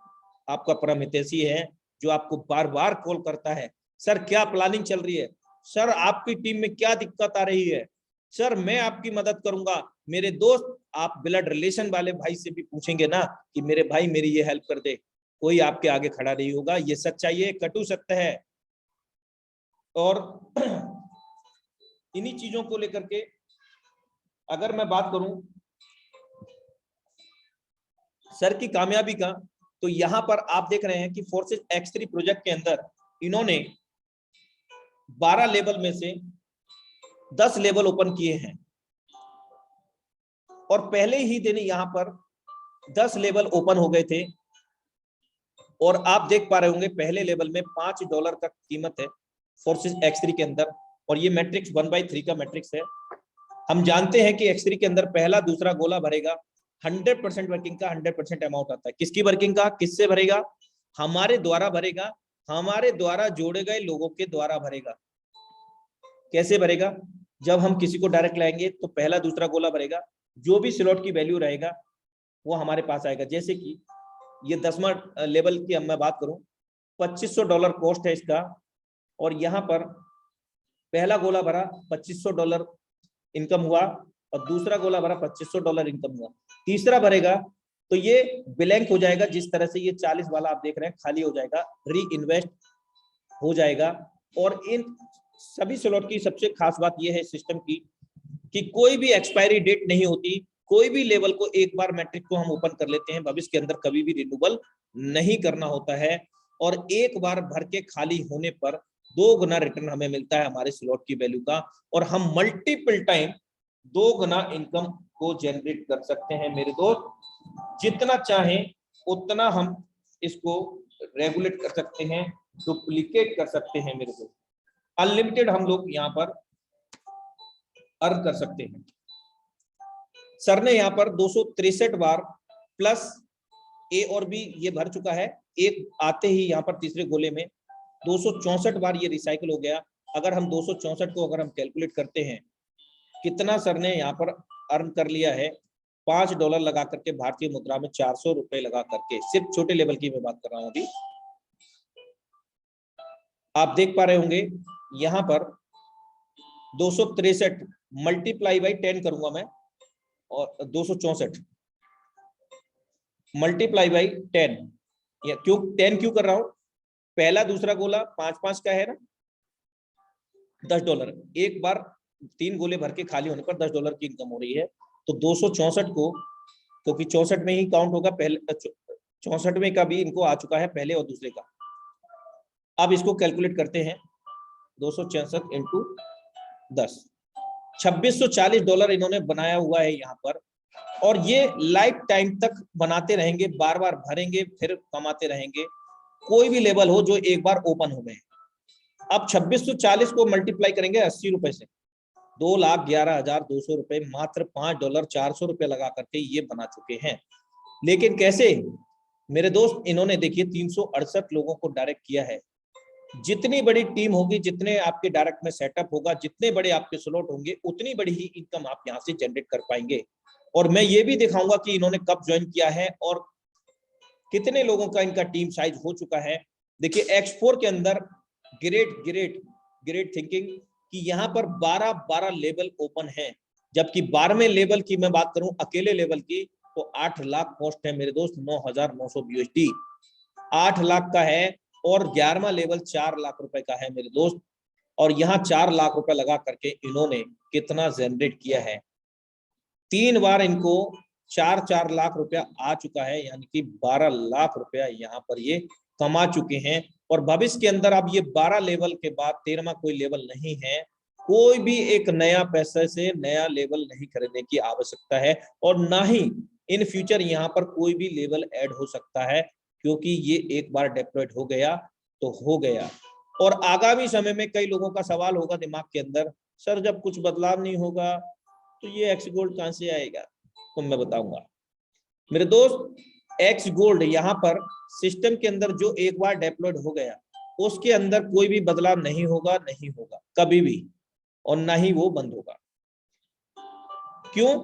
आपका परम हितैषी है जो आपको बार बार कॉल करता है, सर क्या प्लानिंग चल रही है, सर आपकी टीम में क्या दिक्कत आ रही है, सर मैं आपकी मदद करूंगा। मेरे दोस्त, आप ब्लड रिलेशन वाले भाई से भी पूछेंगे ना कि मेरे भाई मेरी ये हेल्प कर दे, कोई आपके आगे खड़ा नहीं होगा। ये सच्चाई है, कटु सत्य है। और इन्हीं चीजों को लेकर के अगर मैं बात करूं सर की कामयाबी का, तो यहां पर आप देख रहे हैं कि फोर्सेज X3 प्रोजेक्ट के अंदर इन्होंने 12 लेवल में से 10 लेवल ओपन किए हैं और पहले ही दिन यहां पर 10 लेवल ओपन हो गए थे। और आप देख पा रहे होंगे पहले लेवल में $5 का कीमत है फोर्सेज X3 के अंदर, और ये मैट्रिक्स 1/3 का मैट्रिक्स है। हम जानते हैं कि X3 के अंदर पहला दूसरा गोला भरेगा 100% वर्किंग का 100% अमाउंट आता है। किसकी वर्किंग का? किससे भरेगा? हमारे द्वारा भरेगा, हमारे द्वारा जोड़े गए लोगों के द्वारा भरेगा। कैसे भरेगा? जब हम किसी को डायरेक्ट लाएंगे तो पहला दूसरा गोला भरेगा, जो भी स्लॉट की वैल्यू रहेगा वो हमारे पास आएगा। जैसे कि ये 10वां लेवल की मैं बात करूं, $2500 कॉस्ट है इसका, और यहाँ पर पहला गोला भरा $2500 इनकम हुआ और दूसरा गोला भरा $2500 इनकम हुआ। तीसरा भरेगा तो ये ब्लैंक हो जाएगा, जिस तरह से ये 40 वाला आप देख रहे हैं खाली हो जाएगा, री इन्वेस्ट हो जाएगा। और इन सभी स्लॉट की सबसे खास बात यह है सिस्टम की कि कोई भी एक्सपायरी डेट नहीं होती। कोई भी लेवल को एक बार मैट्रिक को हम ओपन कर लेते हैं, भविष्य के अंदर कभी भी रिन्यूअल नहीं करना होता है, और एक बार भर के खाली होने पर 2 गुना रिटर्न हमें मिलता है हमारे स्लॉट की वैल्यू का, और हम मल्टीपल टाइम 2 गुना इनकम को जनरेट कर सकते हैं मेरे दोस्त। जितना चाहें उतना हम इसको रेगुलेट कर सकते हैं, डुप्लीकेट कर सकते हैं मेरे को। अनलिमिटेड हम लोग यहाँ पर अर्न कर सकते हैं। सर ने यहाँ पर 263 बार प्लस ए और बी ये भर चुका है, एक आते ही यहाँ पर तीसरे गोले में 264 बार ये रिसाइकिल हो गया। अगर हम 264 को अगर हम कैलकुलेट करते हैं कितना सर ने यहाँ पर अर्न कर लिया है, $5 लगा करके भारतीय मुद्रा में 400 रुपए लगा करके, सिर्फ छोटे लेवल की मैं बात कर रहा हूं। अभी आप देख पा रहे होंगे यहाँ पर 263 मल्टीप्लाई बाई 10 करूंगा मैं, और 264 मल्टीप्लाई बाई 10, या क्यों 10 क्यों कर रहा हूं, पहला दूसरा गोला 5-5 का है ना, $10 एक बार 3 गोले भर के खाली होने पर $10 की इनकम हो रही है। तो 264 को, क्योंकि 64 में ही काउंट होगा, पहले 64 में का भी इनको आ चुका है पहले और दूसरे का। अब इसको कैलकुलेट करते हैं, 264 इंटू 10, $2640 इन्होंने बनाया हुआ है यहाँ पर, और ये लाइफ टाइम तक बनाते रहेंगे, बार बार भरेंगे फिर कमाते रहेंगे, कोई भी लेवल हो जो एक बार ओपन हो गए। अब 2640 को मल्टीप्लाई करेंगे 80 रुपए से, 2,11,200 रुपए, मात्र $5 400 रुपए लगा करके ये बना चुके हैं। लेकिन कैसे मेरे दोस्त, इन्होंने देखिए 368 लोगों को डायरेक्ट किया है। जितनी बड़ी टीम होगी, जितने आपके डायरेक्ट में सेटअप होगा, जितने बड़े आपके स्लॉट होंगे, उतनी बड़ी ही इनकम आप यहाँ से जनरेट कर पाएंगे। और मैं ये भी दिखाऊंगा कि इन्होंने कब ज्वाइन किया है और कितने लोगों का इनका टीम साइज हो चुका है। देखिए X4 के अंदर ग्रेट थिंकिंग कि यहाँ पर 12 लेवल ओपन है, जबकि 12वें लेवल की मैं बात करूं अकेले लेवल की तो 8 लाख पोस्ट है मेरे दोस्त, 9,900 USD 8 लाख का है, और 11वां लेवल 4 लाख रुपए का है मेरे दोस्त। और यहाँ 4 लाख रुपए लगा करके इन्होंने कितना जनरेट किया है, 3 बार इनको 4 लाख रुपया आ चुका है, यानी कि 12 लाख रुपया यहाँ पर ये कमा चुके हैं। और भविष्य के अंदर अब ये 12 लेवल के बाद 13वां कोई लेवल नहीं है, कोई भी एक नया पैसे से नया लेवल नहीं खरीदने की आवश्यकता है, और ना ही इन फ्यूचर यहाँ पर कोई भी लेवल ऐड हो सकता है, क्योंकि ये एक बार डिप्लॉयड हो गया तो हो गया। और आगामी समय में कई लोगों का सवाल होगा दिमाग के अंदर, सर जब कुछ बदलाव नहीं होगा तो ये एक्स गोल्ड कहां से आएगा, तो मैं बताऊंगा मेरे दोस्त। एक्स गोल्ड यहाँ पर सिस्टम के अंदर जो एक बार डिप्लॉयड हो गया, उसके अंदर कोई भी बदलाव नहीं होगा कभी भी, और ना ही वो बंद होगा। क्यों?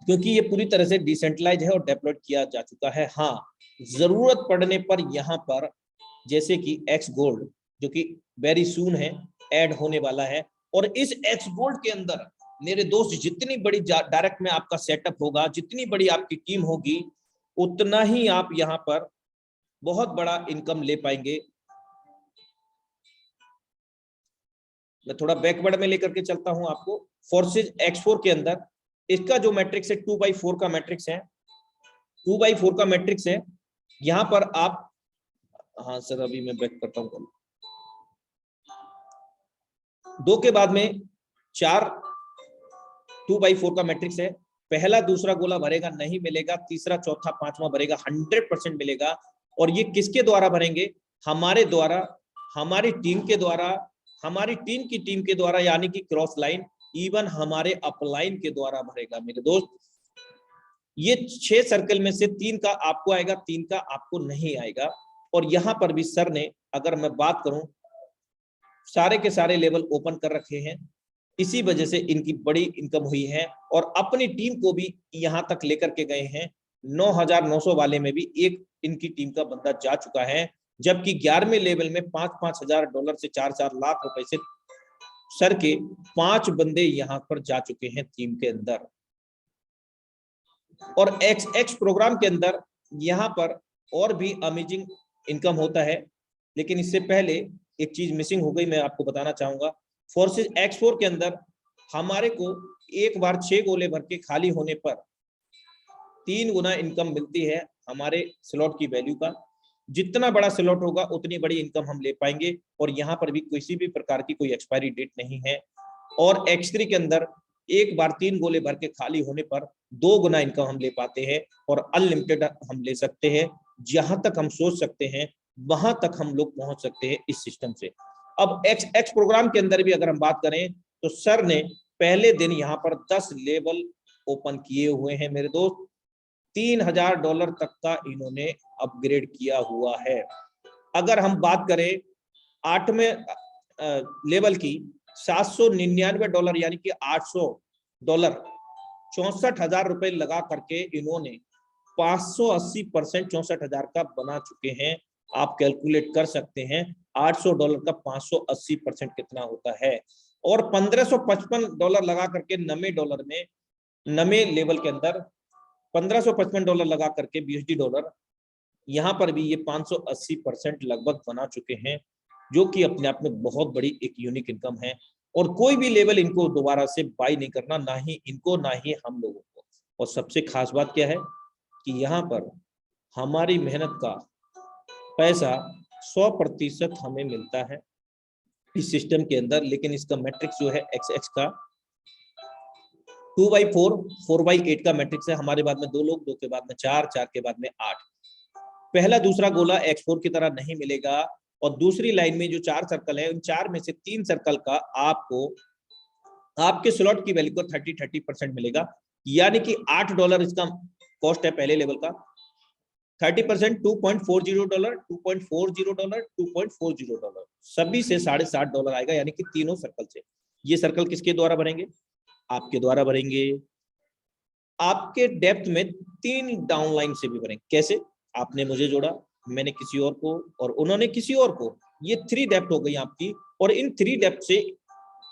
क्योंकि ये पूरी तरह से डिसेंट्रलाइज है और डिप्लॉयड किया जा चुका है। हाँ, जरूरत पड़ने पर यहाँ पर जैसे कि एक्स गोल्ड, जो कि वेरी सून है ऐड होने वाला है, और इस एक्स गोल्ड के अंदर मेरे दोस्त जितनी बड़ी डायरेक्ट में आपका सेटअप होगा, जितनी बड़ी आपकी टीम होगी, उतना ही आप यहाँ पर बहुत बड़ा इनकम ले पाएंगे। मैं थोड़ा बैकवर्ड में लेकर के चलता हूं आपको। फोर्सेज X4 के अंदर इसका जो मैट्रिक्स है 2/4 का मैट्रिक्स है, 2/4 का मैट्रिक्स है। यहां पर आप, हाँ सर अभी मैं बैक करता हूं, 2 के बाद में 4 2/4 का मैट्रिक्स है। पहला दूसरा गोला भरेगा नहीं मिलेगा, तीसरा चौथा पांचवा भरेगा 100% मिलेगा। और ये किसके द्वारा भरेंगे? हमारे द्वारा, हमारी टीम के द्वारा, हमारी टीम की टीम के द्वारा, यानी कि क्रॉस लाइन, इवन हमारे अपलाइन के द्वारा भरेगा मेरे दोस्त। ये 6 सर्कल में से 3 का आपको आएगा, 3 का आपको नहीं आएगा। और यहां पर भी सर ने, अगर मैं बात करूं, सारे के सारे लेवल ओपन कर रखे हैं, इसी वजह से इनकी बड़ी इनकम हुई है। और अपनी टीम को भी यहां तक लेकर के गए हैं। 9,900 वाले में भी एक इनकी टीम का बंदा जा चुका है, जबकि 11वें लेवल में $5,000 से 4 लाख रुपए से सर के 5 बंदे यहां पर जा चुके हैं टीम के अंदर। और एक्स प्रोग्राम के अंदर यहां पर और भी अमेजिंग इनकम होता है, लेकिन इससे पहले एक चीज मिसिंग हो गई, मैं आपको बताना चाहूंगा। फोर्सेज X4 के अंदर हमारे को एक बार 6 गोले भर के खाली होने पर 3 गुना इनकम मिलती है हमारे स्लॉट की वैल्यू का। जितना बड़ा स्लॉट होगा उतनी बड़ी इनकम हम ले पाएंगे। और यहाँ पर भी किसी भी प्रकार की कोई एक्सपायरी डेट नहीं है। और X3 के अंदर एक बार 3 गोले भर के खाली होने पर 2 गुना इनकम हम ले पाते हैं, और अनलिमिटेड हम ले सकते हैं। जहां तक हम सोच सकते हैं वहां तक हम लोग पहुंच सकते हैं इस सिस्टम से। अब एक्स प्रोग्राम के अंदर भी अगर हम बात करें तो सर ने पहले दिन यहाँ पर 10 लेवल ओपन किए हुए हैं मेरे दोस्त। $3000 तक का इन्होंने अपग्रेड किया हुआ है। अगर हम बात करें 8वें लेवल की, $799 यानी कि $800, 64,000 रुपए लगा करके इन्होंने 580% 64,000 का बना चुके हैं। आप कैलकुलेट कर सकते हैं $800 का 580% कितना होता है। और $1555 लगा करके नवे लेवल के अंदर $1555 लगा करके $20, यहाँ पर भी ये 580% लगभग बना चुके हैं, जो कि अपने आप में बहुत बड़ी एक यूनिक इनकम है। और कोई भी लेवल इनको दोबारा से बाई नहीं करना, ना ही इनको ना ही हम लोगों को। और सबसे खास बात क्या है कि यहाँ पर हमारी मेहनत का पैसा 100% हमें मिलता है इस सिस्टम के अंदर। लेकिन इसका मैट्रिक्स जो है XX का 2/4, 4/8 का मैट्रिक्स है। हमारे बाद में 2 लोग, 2 के बाद में 4, 4 के बाद में 8। पहला दूसरा गोला X4 की तरह नहीं मिलेगा। और दूसरी लाइन में जो 4 सर्कल है, उन 4 में से 3 सर्कल का आपको आपके स्लॉट की वैल्यू को 30% मिलेगा। यानी कि $8 इसका कॉस्ट है पहले लेवल का। 30% $2.40, $2.40, $2.40, सभी से $7.5 आएगा, यानी कि तीनों सर्कल से। ये सर्कल किसके द्वारा भरेंगे? आपके द्वारा भरेंगे। आपके डेप्थ में 3 डाउनलाइन से भी भरेंगे। कैसे? आपने मुझे जोड़ा, मैंने किसी और को, और उन्होंने किसी और को। ये 3 डेप्थ हो गई आपकी। और इन 3 डेप्थ से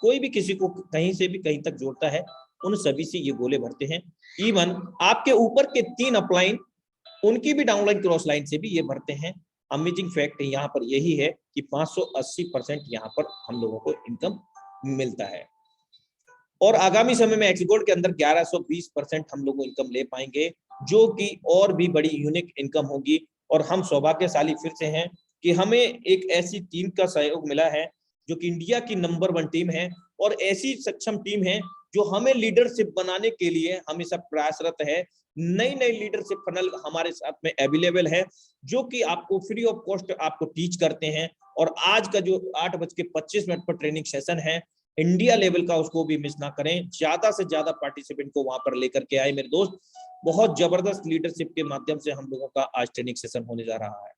कोई भी किसी को कहीं से भी कहीं तक जोड़ता है, उन सभी से ये गोले भरते हैं। इवन आपके ऊपर के 3 अपलाइन, उनकी भी डाउनलाइन क्रॉस लाइन से भी ये भरते हैं। अमेजिंग फैक्ट यहाँ पर यही है कि 580% यहाँ पर हम लोगों को इनकम मिलता है। और आगामी समय में एक्स गोल्ड के अंदर 1120% हम लोग इनकम ले पाएंगे, जो कि और भी बड़ी यूनिक इनकम होगी। और हम सौभाग्यशाली फिर से हैं कि हमें एक ऐसी टीम का सहयोग मिला है जो कि इंडिया की नंबर 1 टीम है, और ऐसी सक्षम टीम है जो हमें लीडरशिप बनाने के लिए हमेशा प्रयासरत है। नई नई लीडरशिप फनल हमारे साथ में अवेलेबल है, जो कि आपको फ्री ऑफ कॉस्ट आपको टीच करते हैं। और आज का जो 8:25 पर ट्रेनिंग सेशन है इंडिया लेवल का, उसको भी मिस ना करें। ज्यादा से ज्यादा पार्टिसिपेंट को वहां पर लेकर के आए मेरे दोस्त। बहुत जबरदस्त लीडरशिप के माध्यम से हम लोगों का आज ट्रेनिंग सेशन होने जा रहा है।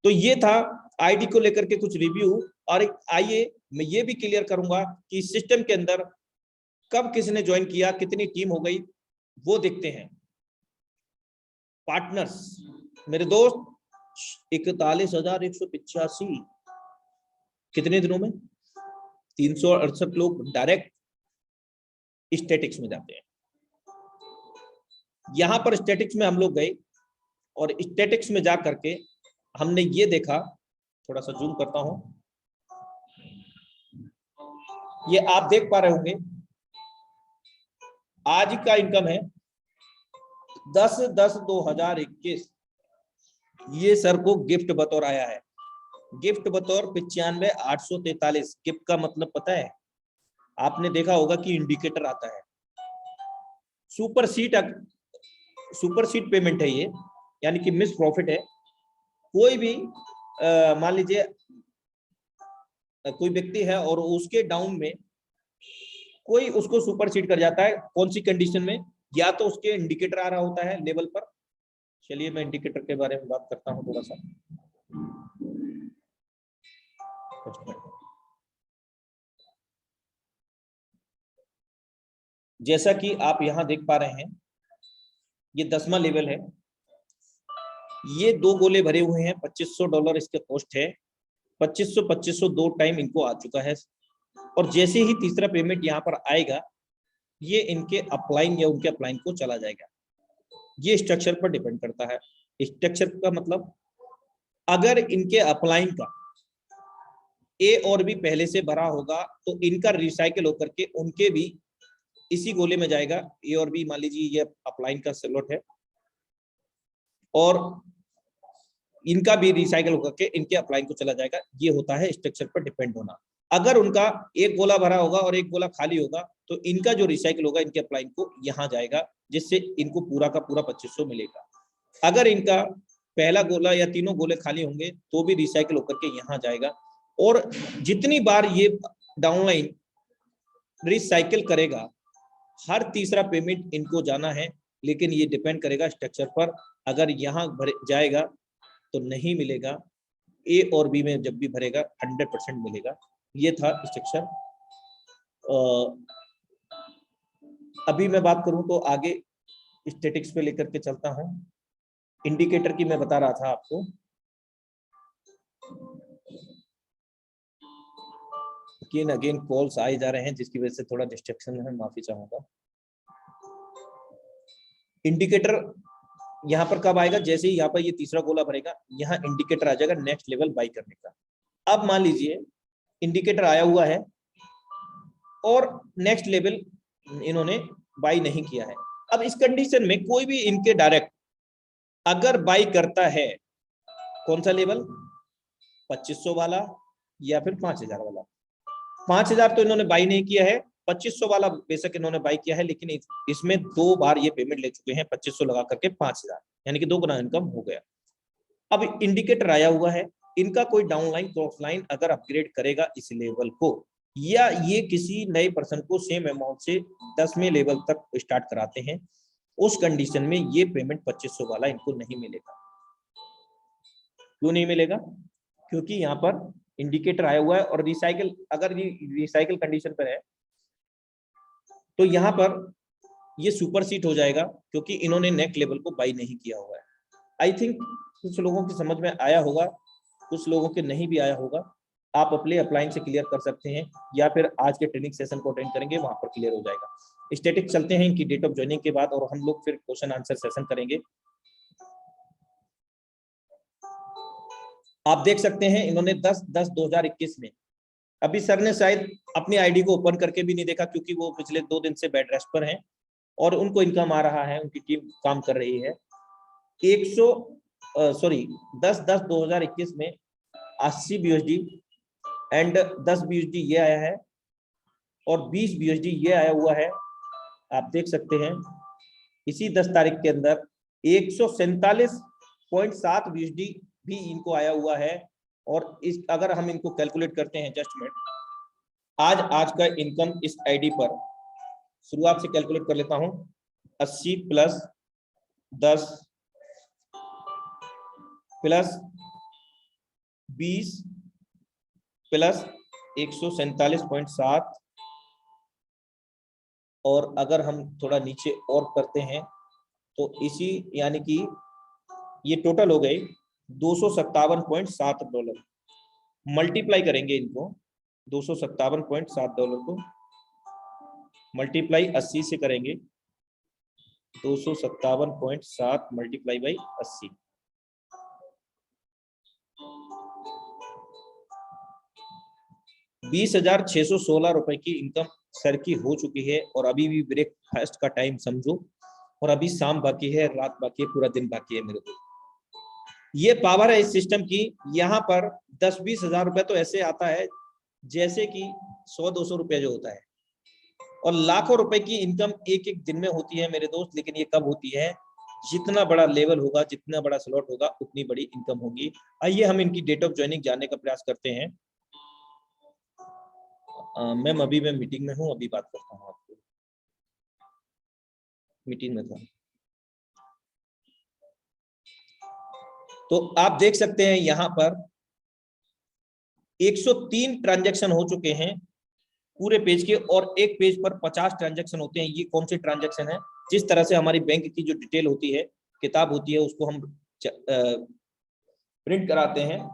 तो ये था आईडी को लेकर के कुछ रिव्यू। और आइए मैं ये भी क्लियर करूंगा कि इस सिस्टम के अंदर कब किसने ज्वाइन किया, कितनी टीम हो गई, वो देखते हैं। पार्टनर्स मेरे दोस्त 41,185, कितने दिनों में? 368 लोग डायरेक्ट स्टैटिक्स में जाते हैं। यहां पर स्टैटिक्स में हम लोग गए, और स्टैटिक्स में जा करके हमने ये देखा, थोड़ा सा जूम करता हूं, ये आप देख पा रहे होंगे आज का इनकम है 10/10/2021। ये सर को गिफ्ट बतौर आया है, गिफ्ट बतौर 95,843। गिफ्ट का मतलब पता है? आपने देखा होगा कि इंडिकेटर आता है, सुपर सीट पेमेंट है ये, यानी कि मिस प्रॉफिट है। कोई भी मान लीजिए कोई व्यक्ति है और उसके डाउन में कोई उसको सुपर सीट कर जाता है, कौन सी कंडीशन में? या तो उसके इंडिकेटर आ रहा होता है लेवल पर। चलिए मैं इंडिकेटर के बारे में बात करता हूं थोड़ा सा। जैसा कि आप यहां देख पा रहे हैं, ये 10वां लेवल है। ये 2 गोले भरे हुए हैं, $2500 इसके कॉस्ट है। 2500 2 टाइम इनको आ चुका है। और जैसे ही तीसरा पेमेंट यहाँ पर आएगा, ये इनके अपलाइन या उनके अपलाइन को चला जाएगा। ये स्ट्रक्चर पर डिपेंड करता है। स्ट्रक्चर का मतलब, अगर इनके अपलाइन का ए और बी पहले से भरा होगा तो इनका रिसाइकिल होकर के उनके भी इसी गोले में जाएगा। ए और बी मान लीजिए ये अपलाइन का स्लॉट है, और इनका भी रिसाइकिल होकर के इनके अपलाइन को चला जाएगा। ये होता है स्ट्रक्चर पर डिपेंड होना। अगर उनका एक गोला भरा होगा और एक गोला खाली होगा, तो इनका जो रिसाइकिल होगा इनके अपलाइन को यहाँ जाएगा, जिससे इनको पूरा का पूरा 2500 मिलेगा। अगर इनका पहला गोला या तीनों गोले खाली होंगे तो भी रिसाइकिल होकर के यहाँ जाएगा। और जितनी बार ये डाउनलाइन रिसाइकिल करेगा, हर तीसरा पेमेंट इनको जाना है, लेकिन ये डिपेंड करेगा स्ट्रक्चर पर। अगर यहाँ भर जाएगा तो नहीं मिलेगा, ए और बी में जब भी भरेगा 100% मिलेगा। ये था स्ट्रक्चर। अभी मैं बात करूं तो आगे स्टैटिक्स पे लेकर के चलता हूं। इंडिकेटर की मैं बता रहा था आपको। अगेन कॉल्स आए जा रहे हैं जिसकी वजह से थोड़ा डिस्ट्रैक्शन है, माफी चाहूंगा। इंडिकेटर यहाँ पर कब आएगा? जैसे ही यहाँ पर ये तीसरा गोला भरेगा, यहाँ इंडिकेटर आ जाएगा नेक्स्ट लेवल बाई करने का। अब मान लीजिए इंडिकेटर आया हुआ है और नेक्स्ट लेवल इन्होंने बाई नहीं किया है। अब इस कंडीशन में कोई भी इनके डायरेक्ट अगर बाई करता है, कौन सा लेवल? 2500 वाला या फिर 5000 वाला। 5000 तो इन्होंने बाई नहीं किया है, 2500 वाला बेशक इन्होंने बाई किया है, लेकिन इसमें 2 बार ये पेमेंट ले चुके हैं 2500 लगा करके 5000, यानी कि 2 गुना इनकम हो गया। अब इंडिकेटर आया हुआ है, इनका कोई डाउनलाइन क्रॉस लाइन अगर अपग्रेड करेगा इस लेवल को, या ये किसी नए पर्सन को सेम अमाउंट से 10वें लेवल तक स्टार्ट कराते हैं, उस कंडीशन में ये पेमेंट 2500 वाला इनको नहीं मिलेगा। क्यों नहीं मिलेगा? क्योंकि यहाँ पर इंडिकेटर आया हुआ है और रिसाइकिल, अगर ये रिसाइकिल कंडीशन पर है तो यहाँ पर ये सुपर सीट हो जाएगा, क्योंकि इन्होंने नेक्स्ट लेवल को बाई नहीं किया हुआ है। आई थिंक कुछ लोगों की समझ में आया होगा, कुछ लोगों के नहीं भी आया होगा। आप अपने अपलाइन से क्लियर कर सकते हैं या फिर आज के ट्रेनिंग सेशन को अटेंड करेंगे, वहां पर क्लियर हो जाएगा। स्टैटिक चलते हैं इनकी डेट ऑफ ज्वाइनिंग के बाद, और हम लोग फिर क्वेश्चन आंसर सेशन करेंगे। आप देख सकते हैं इन्होंने 10/10/2021 में, अभी सर ने शायद अपनी आईडी को ओपन करके भी नहीं देखा, क्योंकि वो पिछले 2 दिन से बेड रेस्ट पर हैं और उनको इनकम आ रहा है, उनकी टीम काम कर रही है। 10/10/2021 में 80 BUSD एंड 10 BUSD ये आया है और 20 BUSD ये आया हुआ है। आप देख सकते हैं इसी 10 तारीख के अंदर 147.7 BUSD भी इनको आया हुआ है। और इस अगर हम इनको कैलकुलेट करते हैं, जस्ट मिनट, आज का इनकम इस आईडी पर शुरुआत से कैलकुलेट कर लेता हूं। 80 + 10 + 20 + 147.7, और अगर हम थोड़ा नीचे और करते हैं तो इसी, यानी कि ये टोटल हो गए $257.7। मल्टीप्लाई करेंगे इनको, $257.7 को मल्टीप्लाई 80 से करेंगे, 257.7 मल्टीप्लाई बाई 80, ₹20,616 की इनकम सर की हो चुकी है। और अभी भी ब्रेकफास्ट का टाइम समझो, और अभी शाम बाकी है, रात बाकी है, पूरा दिन बाकी है मेरे दोस्त। ये पावर है इस सिस्टम की। यहाँ पर 10-20 हजार रुपए तो ऐसे आता है जैसे कि 100-200 रुपए जो होता है, और लाखों रुपए की इनकम एक एक दिन में होती है मेरे दोस्त। लेकिन ये कब होती है? जितना बड़ा लेवल होगा, जितना बड़ा स्लॉट होगा, उतनी बड़ी इनकम होगी। आइए हम इनकी डेट ऑफ ज्वाइनिंग जानने का प्रयास करते हैं। मैम अभी मैं मीटिंग में हूँ, अभी बात करता हूँ आपको, मीटिंग में था। तो आप देख सकते हैं यहाँ पर 103 ट्रांजैक्शन हो चुके हैं पूरे पेज के, और एक पेज पर 50 ट्रांजैक्शन होते हैं। ये कौन से ट्रांजैक्शन है? जिस तरह से हमारी बैंक की जो डिटेल होती है, किताब होती है, उसको हम प्रिंट कराते हैं,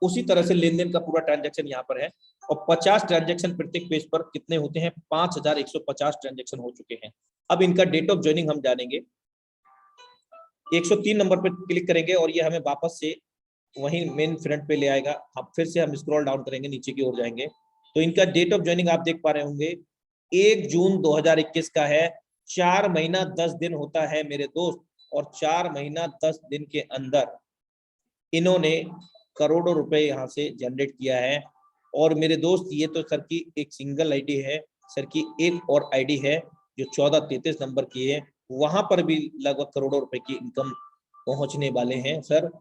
उसी तरह से लेन देन का पूरा ट्रांजैक्शन यहाँ पर है। और 50 ट्रांजैक्शन प्रत्येक पेज पर कितने होते हैं? 5150 ट्रांजैक्शन हो चुके हैं। अब इनका डेट ऑफ ज्वाइनिंग हम जानेंगे। 103 नंबर पर क्लिक करेंगे और ये हमें वापस से वहीं मेन फ्रंट पे ले आएगा। अब फिर से हम स्क्रॉल डाउन करेंगे, नीचे की ओर जाएंगे तो इनका डेट ऑफ ज्वाइनिंग आप देख पा रहे होंगे 1 जून 2021 का है। 4 महीना 10 दिन होता है मेरे दोस्त, और 4 महीना 10 दिन के अंदर इन्होंने करोड़ों रुपए यहाँ से जनरेट किया है। और मेरे दोस्त ये तो सर की एक सिंगल आईडी है, सर की एक और आईडी है जो 1433 नंबर की है, वहां पर भी लगभग करोड़ों रुपए की इनकम पहुंचने वाले हैं सर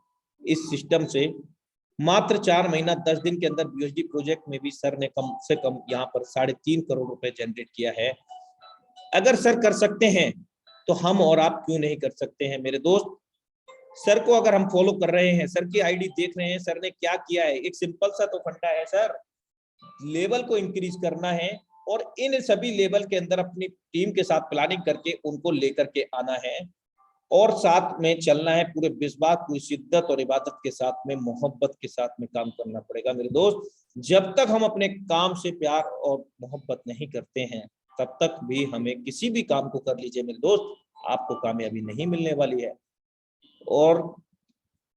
इस सिस्टम से। मात्र 4 महीना 10 दिन के अंदर बीएचडी प्रोजेक्ट में भी सर ने कम से कम यहाँ पर 3.5 करोड़ रुपए जनरेट किया है। अगर सर कर सकते हैं तो हम और आप क्यों नहीं कर सकते हैं मेरे दोस्त। सर को अगर हम फॉलो कर रहे हैं, सर की आईडी देख रहे हैं, सर ने क्या किया है, एक सिंपल सा तो फंडा है सर, लेवल को इंक्रीज करना है और इन सभी लेवल के अंदर अपनी टीम के साथ प्लानिंग करके उनको लेकर के आना है और साथ में चलना है पूरे विश्वास, पूरी शिद्दत और इबादत के साथ में, मोहब्बत के साथ में काम करना पड़ेगा मेरे दोस्त। जब तक हम अपने काम से प्यार और मोहब्बत नहीं करते हैं तब तक भी हमें किसी भी काम को कर लीजिए मेरे दोस्त, आपको कामयाबी नहीं मिलने वाली है। और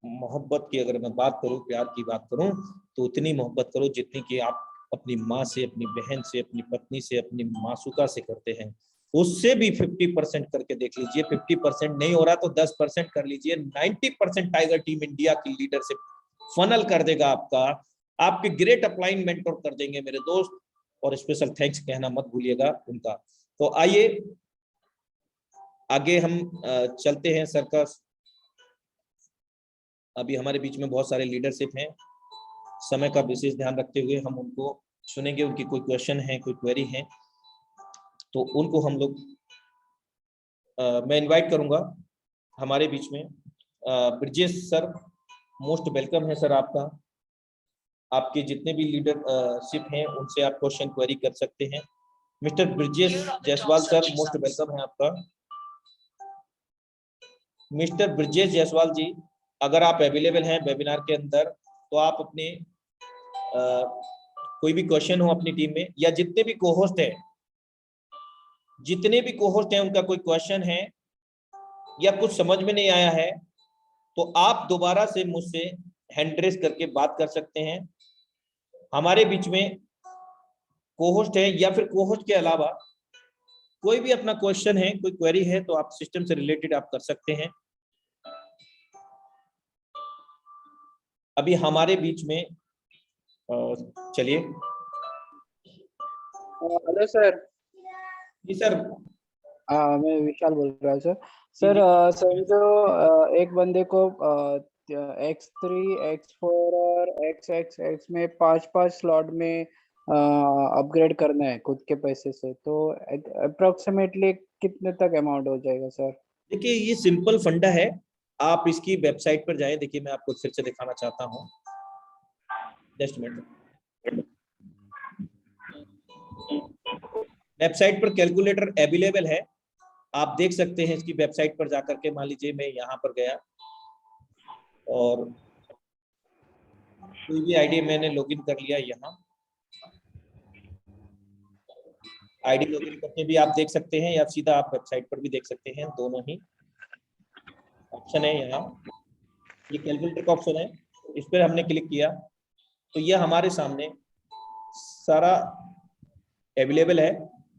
मोहब्बत की अगर मैं बात करूं, प्यार की बात करूं, तो उतनी मोहब्बत करो जितनी कि आप अपनी माँ से, अपनी बहन से, अपनी पत्नी से, अपनी मासूका से करते हैं। उससे भी 50% करके देख लीजिए। 50% नहीं हो रहा तो 10% कर लीजिए। 90% टाइगर टीम इंडिया की लीडरशिप फनल कर देगा आपका, आपके ग्रेट अपलाइन मेंटोर कर देंगे मेरे दोस्त। और स्पेशल थैंक्स कहना मत भूलिएगा उनका। तो आइए आगे हम चलते हैं सर्कस। अभी हमारे बीच में बहुत सारे लीडरशिप हैं, समय का विशेष ध्यान रखते हुए हम उनको सुनेंगे। उनकी कोई क्वेश्चन है, कोई क्वेरी है तो उनको हम लोग मैं इनवाइट करूंगा हमारे बीच में। ब्रिजेश सर, मोस्ट वेलकम है सर आपका। आपके जितने भी लीडरशिप हैं उनसे आप क्वेश्चन क्वेरी कर सकते हैं। Mister Brijesh Jaiswal sir, most welcome है आपका। मिस्टर ब्रिजेश जायसवाल जी, अगर आप अवेलेबल हैं वेबिनार के अंदर तो आप अपने कोई भी क्वेश्चन हो अपनी टीम में, या जितने भी कोहोस्ट हैं, उनका कोई क्वेश्चन है या कुछ समझ में नहीं आया है तो आप दोबारा से मुझसे हैंड रेस करके बात कर सकते हैं। हमारे बीच में कोहोस्ट है या फिर कोहोस्ट के अलावा कोई भी अपना क्वेश्चन है, कोई क्वेरी है तो आप सिस्टम से रिलेटेड आप कर सकते हैं। अभी हमारे बीच में चलिए। Hello sir. जी सर। मैं विशाल बोल रहा हूँ सर। जी सर जी। समझो एक बंदे को X3, X4 और XX में 5-5 स्लॉट में अपग्रेड करना है खुद के पैसे से, तो अप्रोक्सीमेटली कितने तक अमाउंट हो जाएगा सर? देखिए ये सिंपल फंडा है, आप इसकी वेबसाइट पर जाएं। देखिए मैं आपको फिर से दिखाना चाहता हूँ, जस्ट मिनट। वेबसाइट पर कैलकुलेटर अवेलेबल है, आप देख सकते हैं इसकी वेबसाइट पर जाकर के। मान लीजिए मैं यहाँ पर गया और कोई भी आईडी मैंने लॉगिन कर लिया। यहाँ आईडी लॉगिन करके भी आप देख सकते हैं या सीधा आप वेबसाइट पर भी देख सकते हैं, दोनों ही ऑप्शन है। यहाँ ये कैलकुलेटर का ऑप्शन है, इस पर हमने क्लिक किया तो यह हमारे सामने सारा अवेलेबल है।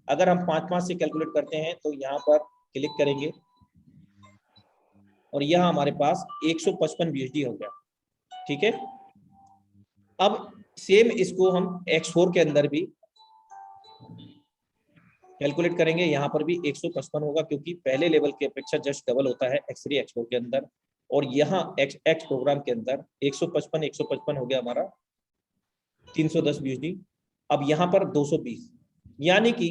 अगर हम 5-5 से कैलकुलेट करते हैं तो यहाँ पर क्लिक करेंगे और यह हमारे पास 155 बीएचडी हो गया। ठीक है, अब सेम इसको हम X4 के अंदर भी कैलकुलेट करेंगे। यहाँ पर भी 155 होगा क्योंकि पहले लेवल की अपेक्षा जस्ट डबल होता है X3 X4 के अंदर। और यहाँ X प्रोग्राम के अंदर 155 हो गया हमारा 310 बीएचडी। अब यहाँ पर 220, यानी कि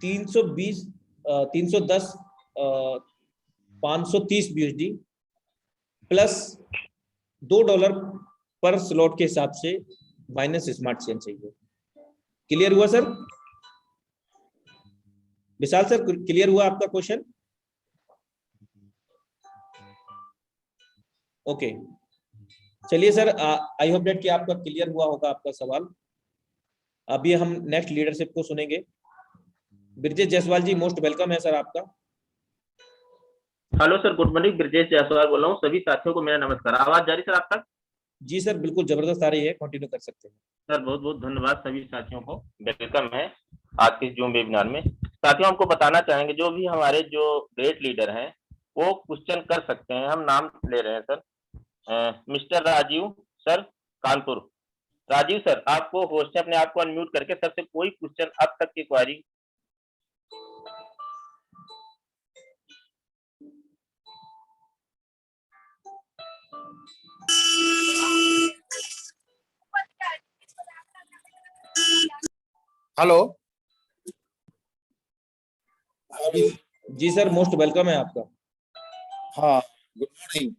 320 310 530 बीएचडी प्लस $2 पर स्लॉट के हिसाब से माइनस स्मार्ट चेन चाहिए। क्लियर हुआ सर? विशाल सर क्लियर हुआ आपका क्वेश्चन? ओके, चलिए सर, आई होप डेट कि आपका क्लियर हुआ होगा आपका सवाल। अभी हम नेक्स्ट लीडरशिप को सुनेंगे। ब्रिजेश जायसवाल जी, मोस्ट वेलकम है सर आपका। Hello sir, good morning. Brijesh Jaiswal बोल रहा हूँ। सभी साथियों को मेरा नमस्कार। आवाज जा रही सर आप तक? जी सर, बिल्कुल जबरदस्त आ रही है, कंटिन्यू कर सकते हैं सर। बहुत बहुत धन्यवाद सभी साथियों को, वेलकम है आज के जूम वेबिनार में। साथियों, हमको बताना चाहेंगे जो भी हमारे जो ग्रेट लीडर हैं वो क्वेश्चन कर सकते हैं। हम नाम ले रहे हैं sir. Mister Rajiv sir, Kanpur. Rajiv sir, आपको होस्ट है, अपने आप को अनम्यूट करके सर से कोई क्वेश्चन अब तक की क्वारी। हेलो। जी सर, मोस्ट वेलकम है आपका। हाँ, गुड मॉर्निंग।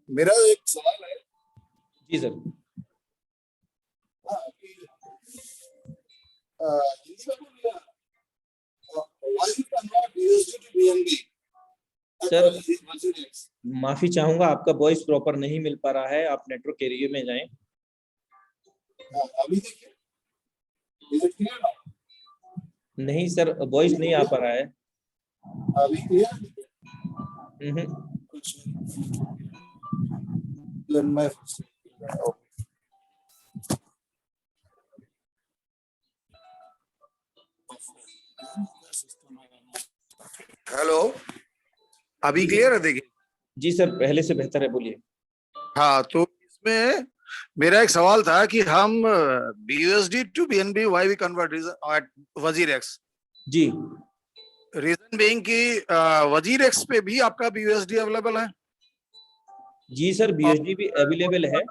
मेरा एक सवाल है। जी सर। हाँ, कि, हिंदी में बोलिए, why you convert USD to BNB? Sir WZX? माफी चाहूंगा, आपका वॉइस प्रॉपर नहीं मिल पा रहा है, आप नेटवर्क एरिया में जाएं। हाँ, अभी देखिए, is it clear now? नहीं सर, वॉइस नहीं आ पा रहा है। अभी क्लियर? कुछ Then my हेलो, अभी क्लियर है? देखिए। जी सर, पहले से बेहतर है, बोलिए। हाँ, तो इसमें मेरा एक सवाल था कि हम BUSD to BNB why we convert at WZirX? जी रीजन बीइंग कि WZirX पे भी आपका BUSD अवेलेबल है। जी सर, BUSD भी अवेलेबल है।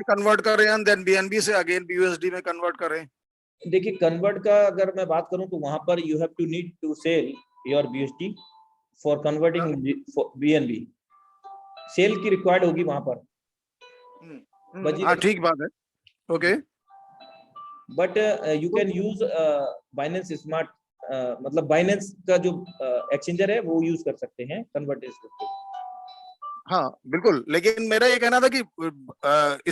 कन्वर्ट करें एंड देन BNB से अगेन BUSD में कन्वर्ट करें। देखिए, कन्वर्ट का अगर मैं बात करूं तो वहां पर you have to need to sell your BUSD for converting BNB। Sell की रिक्वायर्ड होगी वहां पर। हाँ, ठीक बात है। Okay. But you can use Binance smart, मतलब बाइनेंस का जो एक्सचेंजर है वो यूज कर सकते हैं कन्वर्ट करके। हाँ बिल्कुल, लेकिन मेरा ये कहना था कि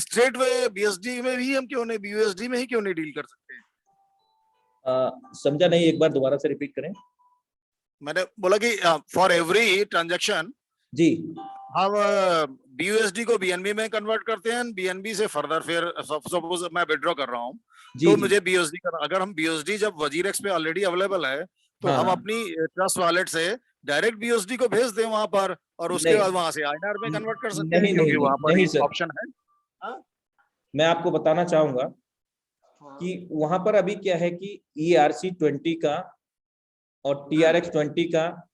स्ट्रेट वे BSD में भी हम क्यों नहीं, BUSD में ही क्यों नहीं डील कर सकते हैं? समझा नहीं, एक बार दोबारा से रिपीट करें। मैंने बोला कि फॉर एवरी ट्रांजैक्शन जी हम BUSD को BNB में कन्वर्ट करते हैं, BNB से फर्दर फिर सपोज मैं विड्रॉ कर रहा हूँ तो जी मुझे BUSD अगर हम BUSD जब WZirX पे ऑलरेडी अवेलेबल है तो हाँ, हम हाँ। अपनी ट्रस्ट वॉलेट से डायरेक्ट BUSD को भेज दें वहां पर और उसके नहीं बाद वहां से INR में कन्वर्ट कर सकते हैं, नहीं क्योंकि नहीं वहां पर नहीं सर, ऑप्शन है। मैं आपको बताना चाहूंगा कि वहां पर अभी क्या है कि ERC-20 का और TRX-20 का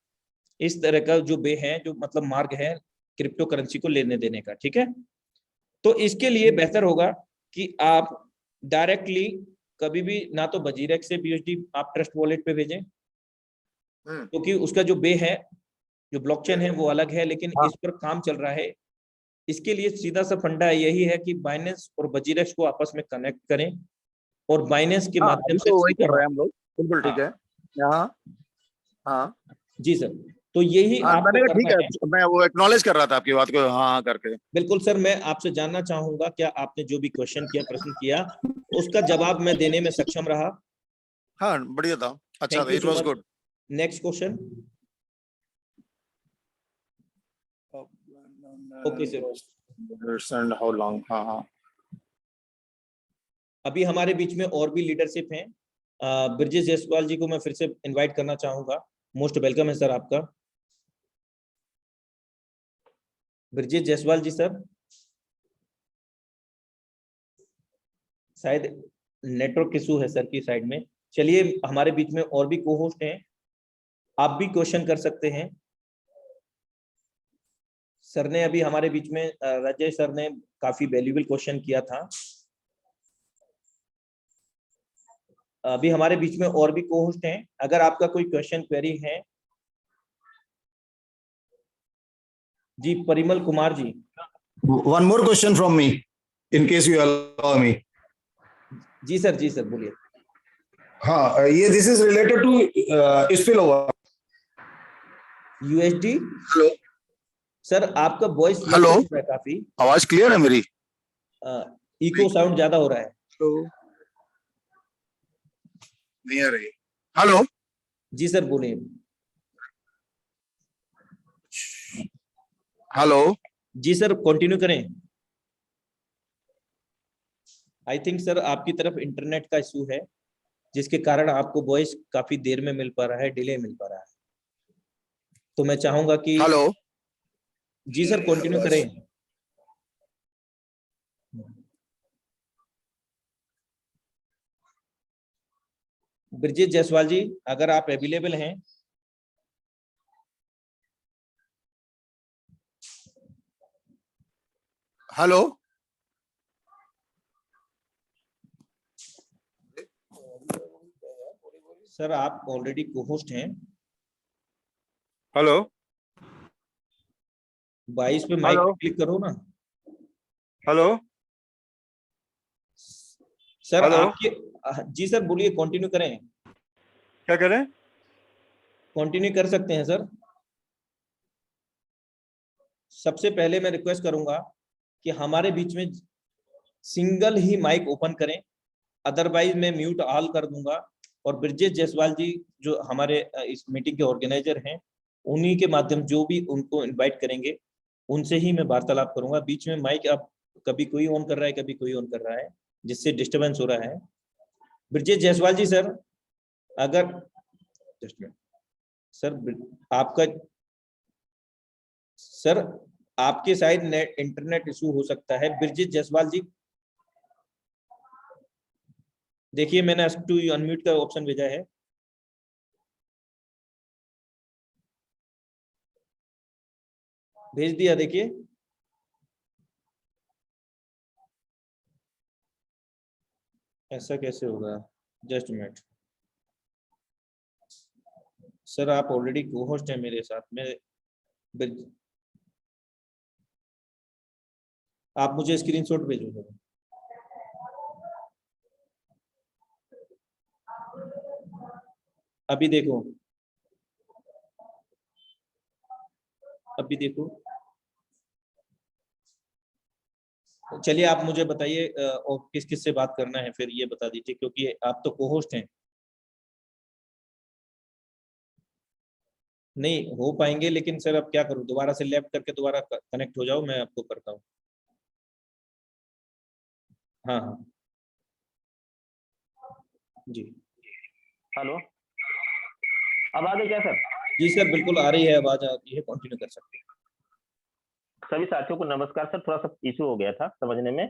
इस तरह का जो वे है, जो मतलब मार्ग है क्रिप्टो करेंसी को लेने देने का, ठीक है। तो इसके लिए बेहतर होगा कि आप डायरेक्टली कभी भी ना तो WZirX से BUSD आप ट्रस्ट वॉलेट पे भेजें, क्योंकि उसका जो वे है, जो ब्लॉकचेन है वो अलग है, लेकिन इस पर काम चल रहा है। इसके लिए सीधा सा फंडा यही है कि बाइनेंस और WZirX को आपस में कनेक्ट करें और बाइनेंस के माध्यम से तो वही सीधा कर रहे हैं हम लोग। बिल्कुल ठीक है। हाँ हाँ जी सर, तो यही हाँ, आपको मैंने कहा करना ठीक है। है, मैं वो एक्नॉलेज कर रहा था आपकी बात को, हाँ हाँ करके। बिल्कुल सर, मैं आपसे जानना चाहूंगा क्या आपने जो भी क्वेश्चन किया, प्रश्न किया, उसका जवाब मैं देने में सक्षम रहा? हाँ बढ़िया था, अच्छा थैंक था, you it so was much. Good. Next question. Okay sir. And how long? हाँ हाँ। अभी हमारे बीच में और भी लीडरशिप हैं। ब्रजेश जायसवाल जी को मैं फिर से इनवाइट करना चाहूंगा। मोस्ट वेलकम है सर आपका। ब्रजेश जायसवाल जी सर, शायद नेटवर्क इशू है सर की साइड में। चलिए, हमारे बीच में और भी को होस्ट हैं, आप भी क्वेश्चन कर सकते हैं। सर ने अभी हमारे बीच में, राजेश सर ने काफी वैल्यूएबल क्वेश्चन किया था। अभी हमारे बीच में और भी को होस्ट हैं, अगर आपका कोई क्वेश्चन क्वेरी है। जी Parimal Kumar ji. One more question from me, in case you allow me. जी सर बोलिए। हाँ, ये this is related to spillover. USD। Hello sir आपका वॉइस हेलो, हो रहा है काफी, आवाज क्लियर है मेरी? इको साउंड ज्यादा हो रहा है। हेलो, नहीं आ रही। हेलो जी सर बोलिए। हेलो। जी सर कंटिन्यू करें। आई थिंक सर आपकी तरफ इंटरनेट का इशू है, जिसके कारण आपको वॉइस काफी देर में मिल पा रहा है, डिले मिल पा रहा है। तो मैं चाहूंगा कि हेलो। जी सर कंटिन्यू करें। ब्रजेश जायसवाल जी, अगर आप अवेलेबल हैं। हेलो सर आप ऑलरेडी को होस्ट हैं। हेलो 22 पे माइक हेलो। पे क्लिक करो ना। Hello sir hello. आपके जी सर बोलिए, कंटिन्यू करें। क्या करें? कंटिन्यू कर सकते हैं सर। सबसे पहले मैं रिक्वेस्ट करूंगा कि हमारे बीच में सिंगल ही माइक ओपन करें, अदरवाइज मैं म्यूट ऑल कर दूंगा। और ब्रजेश जायसवाल जी जो हमारे इस मीटिंग के ऑर्गेनाइजर हैं, उन्हीं के माध्यम जो भी उनको इनवाइट करेंगे उनसे ही मैं वार्तालाप करूंगा। बीच में माइक अब कभी कोई ऑन कर रहा है, कभी कोई ऑन कर रहा है, जिससे डिस्टरबेंस हो रहा है। ब्रजेश जायसवाल जी सर, अगर जस्ट मिनट सर, आपका सर आपके साइड नेट इंटरनेट इशू हो सकता है। ब्रजेश जायसवाल जी देखिए, मैंने आस्क टू अनम्यूट का ऑप्शन भेजा है। भेज दिया, देखिए। ऐसा कैसे होगा? जस्ट मिनट सर, आप ऑलरेडी को होस्ट है मेरे साथ में। आप मुझे स्क्रीनशॉट भेजो सर। अभी देखो, अभी देखो। चलिए आप मुझे बताइए और किस किस से बात करना है, फिर ये बता दीजिए, क्योंकि आप तो को होस्ट हैं। नहीं हो पाएंगे, लेकिन सर अब क्या करूं, दोबारा से लेफ्ट करके दोबारा कनेक्ट हो जाओ, मैं आपको करता हूँ। हाँ हाँ जी। हेलो, अब आ गई क्या सर? जी सर बिल्कुल आ रही है आवाज, आ रही है, कंटिन्यू कर सकते हैं। सभी साथियों को नमस्कार सर। थोड़ा सा इशू हो गया था समझने में।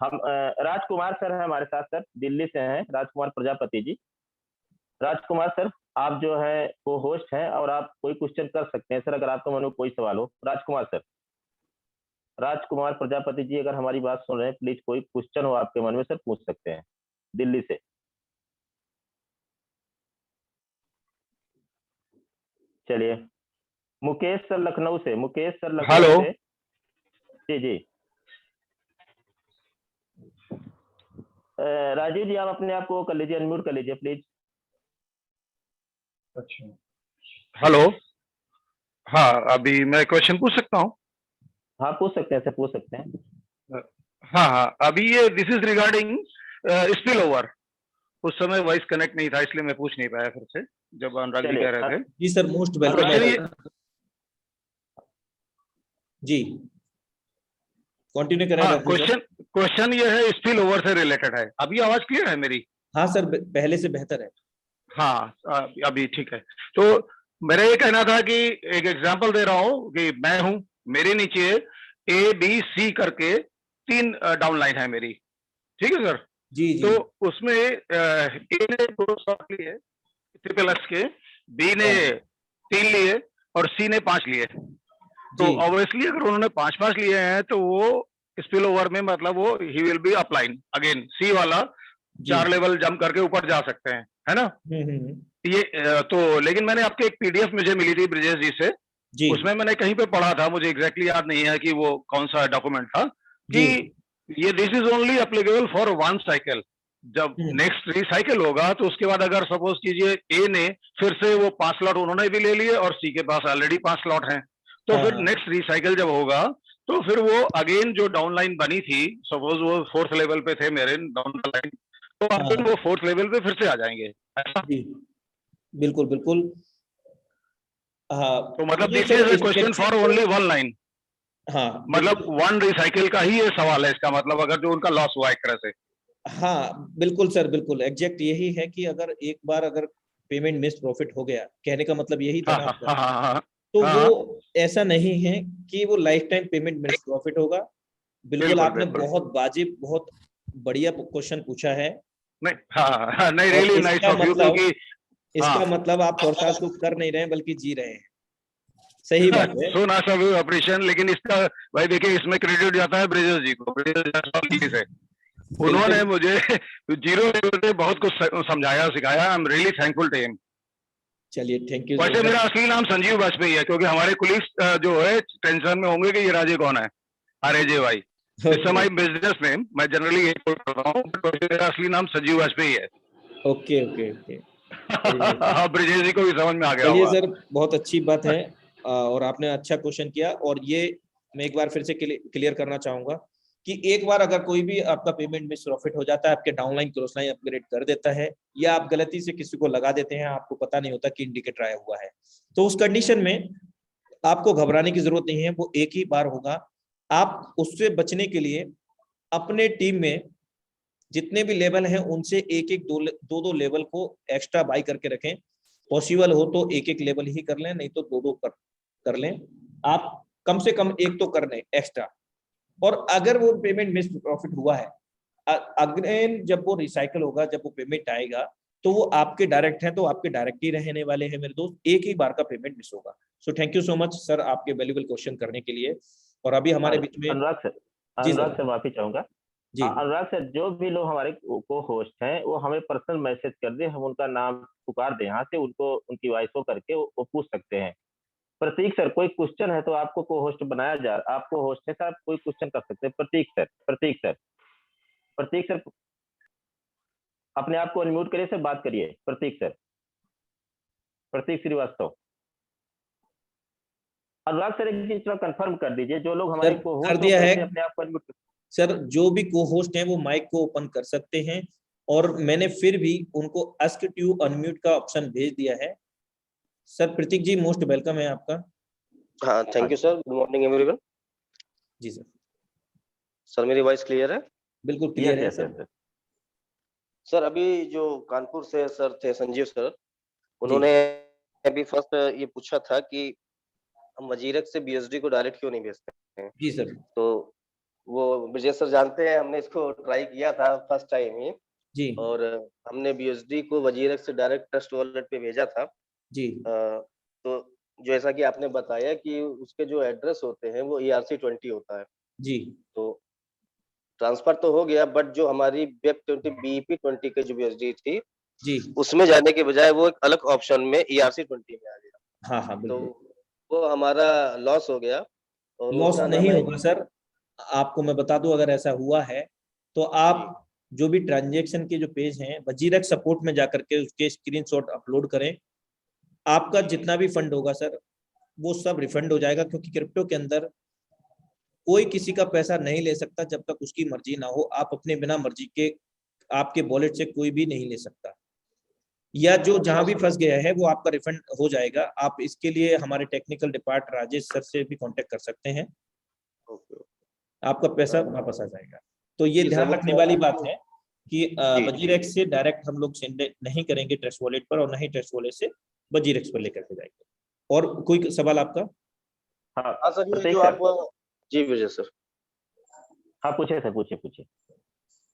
हम राजकुमार सर हैं हमारे साथ सर, दिल्ली से हैं, राजकुमार प्रजापति जी। राजकुमार सर, आप जो है वो होस्ट हैं और आप कोई क्वेश्चन कर सकते हैं सर, अगर आपके मन में कोई सवाल हो। राजकुमार सर, राजकुमार प्रजापति जी, अगर हमारी बात सुन रहे हैं, प्लीज कोई क्वेश्चन हो आपके मन में सर, पूछ सकते हैं, दिल्ली से। चलिए, मुकेश सर लखनऊ से, मुकेश सर लखनऊ हेलो। से। जी जी। राजीव जी, आप अपने आप को कर लीजिए, अनम्यूट कर लीजिए प्लीज। अच्छा, हेलो। हाँ, अभी मैं क्वेश्चन पूछ सकता हूँ? हाँ पूछ सकते हैं सर, पूछ सकते हैं। हाँ हाँ, अभी ये this is regarding spill over. उस समय वॉइस कनेक्ट नहीं था, इसलिए मैं पूछ नहीं पाया फिर से, जब अनुराग जी चलिए, कह रहे थे। जी सर, मोस्ट वेलकम क्वेश्चन है ये, जी। कंटिन्यू करें हाँ, राजू सर। क्वेश्चन ये है, स्पिल ओवर से रिलेटेड है। अभी आवाज क्लियर है मेरी? हाँ सर, पहले से बेहतर है। हाँ, अभी ठीक है। तो मेरा ये कहना था कि एक एग्जांपल दे रहा हूँ कि मैं हूं, मेरे नीचे ए बी सी करके 3 डाउन लाइन है मेरी, ठीक है सर? जी जी। तो उसमें ए ने 2 शॉट लिए ट्रिपल एक्स के, बी ने हाँ 3 लिए और सी ने 5 लिए। तो जी ऑब्वियसली अगर उन्होंने 5-5 लिए हैं तो वो स्पिल ओवर में, मतलब वो he will be upline again, C वाला जी। 4 लेवल जंप करके ऊपर जा सकते हैं, है ना? हम्म। ये तो लेकिन मैंने आपके एक पीडीएफ मुझे मिली थी ब्रिजेश जी से, जी उसमें मैंने कहीं पे पढ़ा था, मुझे एग्जैक्टली याद नहीं है कि वो कौन सा डॉक्यूमेंट था, कि जी। ये this is only applicable for 1 cycle. जब हम्म। नेक्स्ट रिसाइकिल होगा तो उसके बाद अगर सपोज कीजिए ए ने फिर से वो 5 स्लॉट उन्होंने भी ले लिए और सी के पास ऑलरेडी 5 स्लॉट हैं, तो हाँ फिर हाँ नेक्स्ट रिसाइकिल जब होगा तो फिर वो अगेन जो डाउन लाइन बनी थी, सपोज वो 4th लेवल पे थे मेरे डाउन लाइन, तो अगेन हाँ वो 4th लेवल पे फिर से आ जाएंगे, ऐसा? जी, बिल्कुल बिल्कुल। हाँ तो मतलब मुझे this sir is a question structure for को, ओनली 1 लाइन, हाँ मतलब बिल्कुल। 1 रिसाइकिल का ही ये सवाल है, इसका मतलब अगर जो उनका लॉस हुआ एक तरह से। हाँ बिल्कुल सर, बिल्कुल एग्जैक्ट यही है कि अगर एक बार अगर पेमेंट मिस प्रॉफिट हो गया, कहने का मतलब यही था हाँ ना हाँ आपका, हाँ हाँ हाँ तो हाँ, वो ऐसा नहीं है कि वो life time payment miss profit होगा। बिल्कुल बिल्कुल आपने बिल्कुल। बहुत वाजिब, बहुत बढ़िया क्वेश्चन पूछा है। नहीं, हाँ हाँ, नहीं, और रियली नाइस ऑफ यू, क्योंकि हाँ इसका मतलब आप पॉडकास्ट को कर नहीं रहे हैं बल्कि जी रहे हैं। सही बात है। So nice of you, appreciation. लेकिन इसका भाई देखिए, इसमें क्रेडिट जाता है ब्रिजेश जी को, ब्रिजेश जायसवाल जी से। उन्होंने मुझे जीरो लेवल से बहुत कुछ समझाया सिखाया। I am really thankful to him. चलिए, थैंक यू वैसे सो मेरा मच। असली नाम संजीव वाजपेयी है, क्योंकि हमारे कुलीग जो है टेंशन में होंगे कि ये राजे कौन है, RAJ भाई। इट्स माय बिजनेस नेम, मैं जनरली ये बोल रहा हूँ, मेरा असली नाम संजीव वाजपेयी है। Okay okay okay. चलिए ब्रिजेश जी को भी समझ में आ गया चलिए होगा। सर, बहुत अच्छी बात है। और आपने अच्छा क्वेश्चन किया। और ये मैं एक बार फिर से क्लियर करना चाहूंगा कि एक बार अगर कोई भी आपका पेमेंट मिस प्रॉफिट हो जाता है, आपके डाउनलाइन क्रॉस लाइन अपग्रेड कर देता है, या आप गलती से किसी को लगा देते हैं, आपको पता नहीं होता कि इंडिकेटर आया हुआ है, तो उस कंडीशन में आपको घबराने की जरूरत नहीं है। वो एक ही बार होगा। आप उससे बचने के लिए अपने टीम में जितने भी लेवल हैं उनसे एक एक दो लेवल को एक्स्ट्रा बाई करके रखें। पॉसिबल हो तो एक एक लेवल ही कर लें, नहीं तो दो कर लें। आप कम से कम एक तो कर लें एक्स्ट्रा। और अगर वो पेमेंट मिस प्रॉफिट हुआ है, अगेन जब वो रिसाइकल होगा, जब वो पेमेंट आएगा, तो वो आपके डायरेक्ट है, तो आपके डायरेक्ट ही रहने वाले हैं मेरे दोस्त। एक ही बार का पेमेंट मिस होगा। So thank you so much sir, आपके वैल्यूएबल क्वेश्चन करने के लिए। और अभी हमारे बीच में जी अनुराग सर। सर माफी चाहूंगा। जी अनुराग सर, जो भी लोग हमारे को होस्ट हैं वो हमें पर्सनल मैसेज कर दे, हम उनका नाम पुकार दे, यहाँ से उनको उनकी वॉइस को करके वो पूछ सकते हैं। प्रतीक सर, कोई क्वेश्चन है तो आपको को होस्ट बनाया जा, आपको होस्ट है सर, आप कोई क्वेश्चन कर सकते हैं। प्रतीक सर अपने आप को अनम्यूट करिए सर, बात करिए। प्रतीक श्रीवास्तव। अनुराग सर एक चीज थोड़ा कंफर्म कर दीजिए, जो लोग हमारे सर को कर होस्ट दिया है अपने आप को अनम्यूट। सर। जो भी को होस्ट हैं वो माइक को ओपन कर सकते हैं, और मैंने फिर भी उनको आस्क टू अनम्यूट का ऑप्शन भेज दिया है। Sir Prateek ji, most welcome है आपका। हाँ, thank you sir. Good morning everyone. जी सर। सर मेरी वॉइस क्लियर है? बिल्कुल क्लियर है यस सर। सर अभी जो कानपुर से सर थे, संजीव सर, जी उन्होंने अभी फर्स्ट ये पूछा था कि हम वजीरक से BSD को डायरेक्ट क्यों नहीं भेजते हैं। जी सर। तो वो विजय सर जानते हैं, हमने इसको ट्राई किया था फर्स्ट टाइम ही, जी और हमने BSD को वजीरक से डायरेक्ट ट्रस्ट वॉलेट पे भेजा था। जी तो जैसा कि आपने बताया कि उसके जो एड्रेस होते हैं वो ERC20 होता है, जी तो ट्रांसफर तो हो गया, बट जो हमारी BEP20 BEP20 की जो BSD थी, जी। उसमें जाने के बजाय वो एक अलग ऑप्शन में ERC20 में आ गया। हाँ हाँ तो बिल्कुल। वो हमारा लॉस हो गया, और लॉस उतना ना नहीं मैं होगा सर। आपको मैं बता दूं, अगर ऐसा हुआ है तो आप जो भी ट्रांजैक्शन के जो पेज हैं वजीरक सपोर्ट में जाकर के उसके स्क्रीनशॉट अपलोड करें। आपका जितना भी फंड होगा सर वो सब रिफंड हो जाएगा, क्योंकि क्रिप्टो के अंदर कोई किसी का पैसा नहीं ले सकता जब तक उसकी मर्जी ना हो। आप अपने बिना मर्जी के आपके वॉलेट से कोई भी नहीं ले सकता, या जो जहां भी फंस गया है वो आपका रिफंड हो जाएगा। आप इसके लिए हमारे टेक्निकल डिपार्ट राजेश सर से भी कांटेक्ट कर सकते हैं, आपका पैसा वापस आ जाएगा। तो ये ध्यान रखने वाली बात है कि वजीरेक्स से डायरेक्ट हम लोग सेंड नहीं करेंगे ट्रस्ट वॉलेट पर, और नहीं ट्रस्ट वॉलेट से वजीरेक्स पर लेकर के जाएंगे। और कोई सवाल आपका? हाँ सर, ये जो आप जी विजय सर, हाँ पूछे सर, पूछे।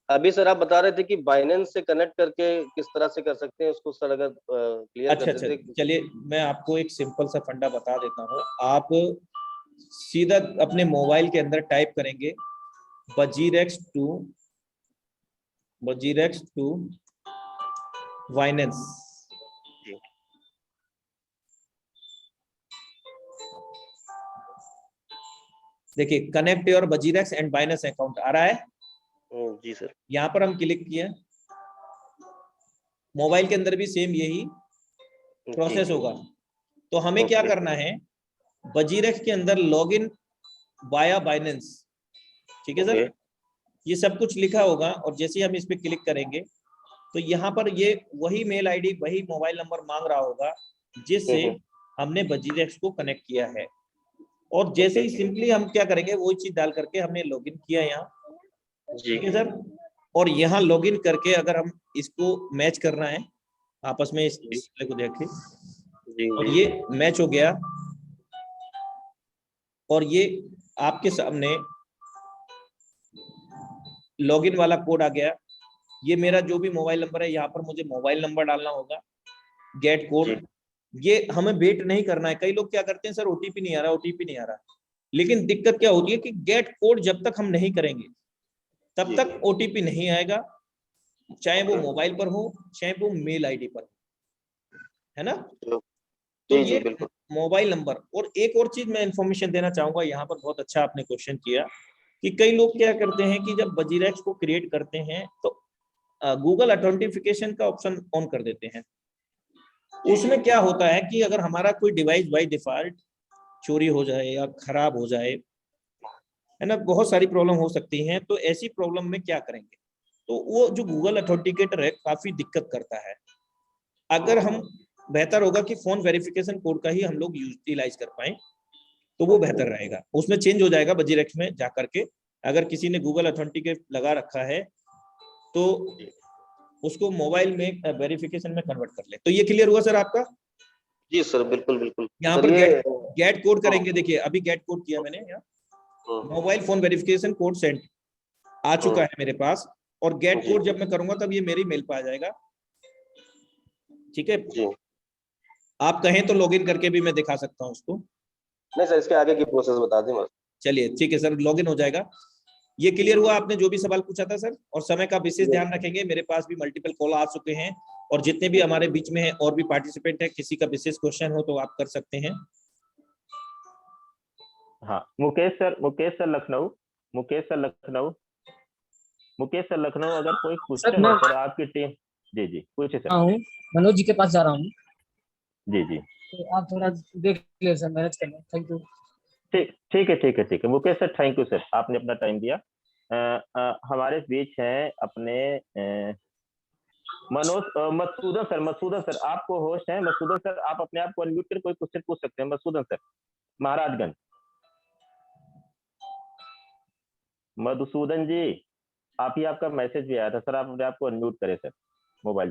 अभी सर आप बता रहे थे कि बाइनेंस से कनेक्ट करके किस तरह से कर सकते हैं उसको, सर अगर क्लियर कर अच्छा, देते। चलिए मैं आपको एक सिंपल सा फंडा बता देता हूँ। आप सीधा अपने मोबाइल के अंदर टाइप करेंगे वजीरेक्स टू बाइनेंस। देखिए connect your WazirX and Binance account आ रहा है। जी सर। यहाँ पर हम क्लिक किए, मोबाइल के अंदर भी सेम यही प्रोसेस होगा। तो हमें क्या करना है, वजीरेक्स के अंदर लॉगिन वाया बाइनेंस, ठीक है सर, ये सब कुछ लिखा होगा। और जैसे ही हम इस पे क्लिक करेंगे तो यहाँ पर ये वही मेल आईडी वही मोबाइल नंबर मांग रहा होगा जिससे हमने वजीरेक्स को कनेक्ट किया है। और जैसे ही सिंपली हम क्या करेंगे, वही चीज डाल करके हमने लॉगिन किया यहाँ, ठीक है सर। और यहाँ लॉगिन करके अगर हम इसको मैच करना है आपस में, इस डिस्प्ले को देखिए, और ये मैच हो गया, और ये आपके सामने लॉगिन वाला कोड आ गया। ये मेरा जो भी मोबाइल नंबर है, यहाँ पर मुझे मोबाइल नंबर डालना होगा, गेट कोड, ये हमें वेट नहीं करना है। कई लोग क्या करते हैं, सर ओटीपी नहीं आ रहा, ओटीपी नहीं आ रहा, लेकिन दिक्कत क्या होती है कि गेट कोड जब तक हम नहीं करेंगे तब तक ओटीपी नहीं आएगा, चाहे वो मोबाइल पर हो चाहे वो मेल आईडी पर हो, है ना। तो जी जी ये बिल्कुल। Mobile number. और एक और चीज मैं इंफॉर्मेशन देना चाहूंगा यहाँ पर, बहुत अच्छा आपने क्वेश्चन किया कि कई लोग क्या करते हैं कि जब वजीरेक्स को क्रिएट करते हैं तो गूगल ऑथेंटिफिकेशन का ऑप्शन ऑन कर देते हैं। उसमें क्या होता है कि अगर हमारा कोई डिवाइस बाय डिफॉल्ट चोरी हो जाए या खराब हो जाए, है ना, बहुत सारी प्रॉब्लम हो सकती हैं। तो ऐसी प्रॉब्लम में क्या करेंगे, तो वो जो गूगल ऑथेंटिकेटर है काफी दिक्कत करता है। अगर हम, बेहतर होगा कि फोन वेरिफिकेशन कोड का ही हम लोग यूटिलाइज कर पाए तो वो बेहतर रहेगा। उसमें चेंज हो जाएगा वजीरेक्स में जा करके। अगर किसी ने गूगल ऑथेंटिकेट लगा रखा है तो उसको मोबाइल में वेरिफिकेशन में कन्वर्ट कर ले। तो ये क्लियर हुआ सर आपका? जी सर बिल्कुल बिल्कुल। यहाँ सर पर ये गेट कोड करेंगे। देखिए अभी गेट कोड किया मैंने यहाँ, mobile phone verification code send आ चुका है मेरे पास, और गेट जी। कोड जब मैं करूंगा तब ये मेरी मेल पे आ जाएगा। ठीक है, जी आप कहें तो लॉगिन करके भी मैं दिखा सकता हूँ उसको। नहीं सर, इसके आगे की प्रोसेस बता दें बस। चलिए ठीक है सर, लॉगिन हो जाएगा। ये क्लियर हुआ आपने जो भी सवाल पूछा था सर? और समय का विशेष ध्यान रखेंगे, मेरे पास भी मल्टीपल कॉल आ चुके हैं, और जितने भी हमारे बीच में हैं और भी पार्टिसिपेंट है, किसी का विशेष क्वेश्चन हो तो आप कर सकते हैं। हाँ, मुकेश सर लखनऊ, मुकेश सर लखनऊ, अगर कोई सर क्वेश्चन मैं है सर आपकी टीम। जी जी, पूछिए सर। हूँ, मनोज जी के पास जा रहा हूँ, जी जी, तो आप थोड़ा देख लीजिए सर, मैनेज करना। Thank you. ठीक है Mukesh sir, thank you sir, आपने अपना टाइम दिया। हमारे बीच हैं अपने मसूदन सर आपको होस्ट हैं। मसूदन सर, आप अपने आप को अनम्यूट कर कोई क्वेश्चन पूछ सकते हैं। मसूदन सर, महाराजगंज। मधुसूदन जी, आप ही, आपका मैसेज भी आया था सर, आप अपने आप को अनम्यूट करें सर मोबाइल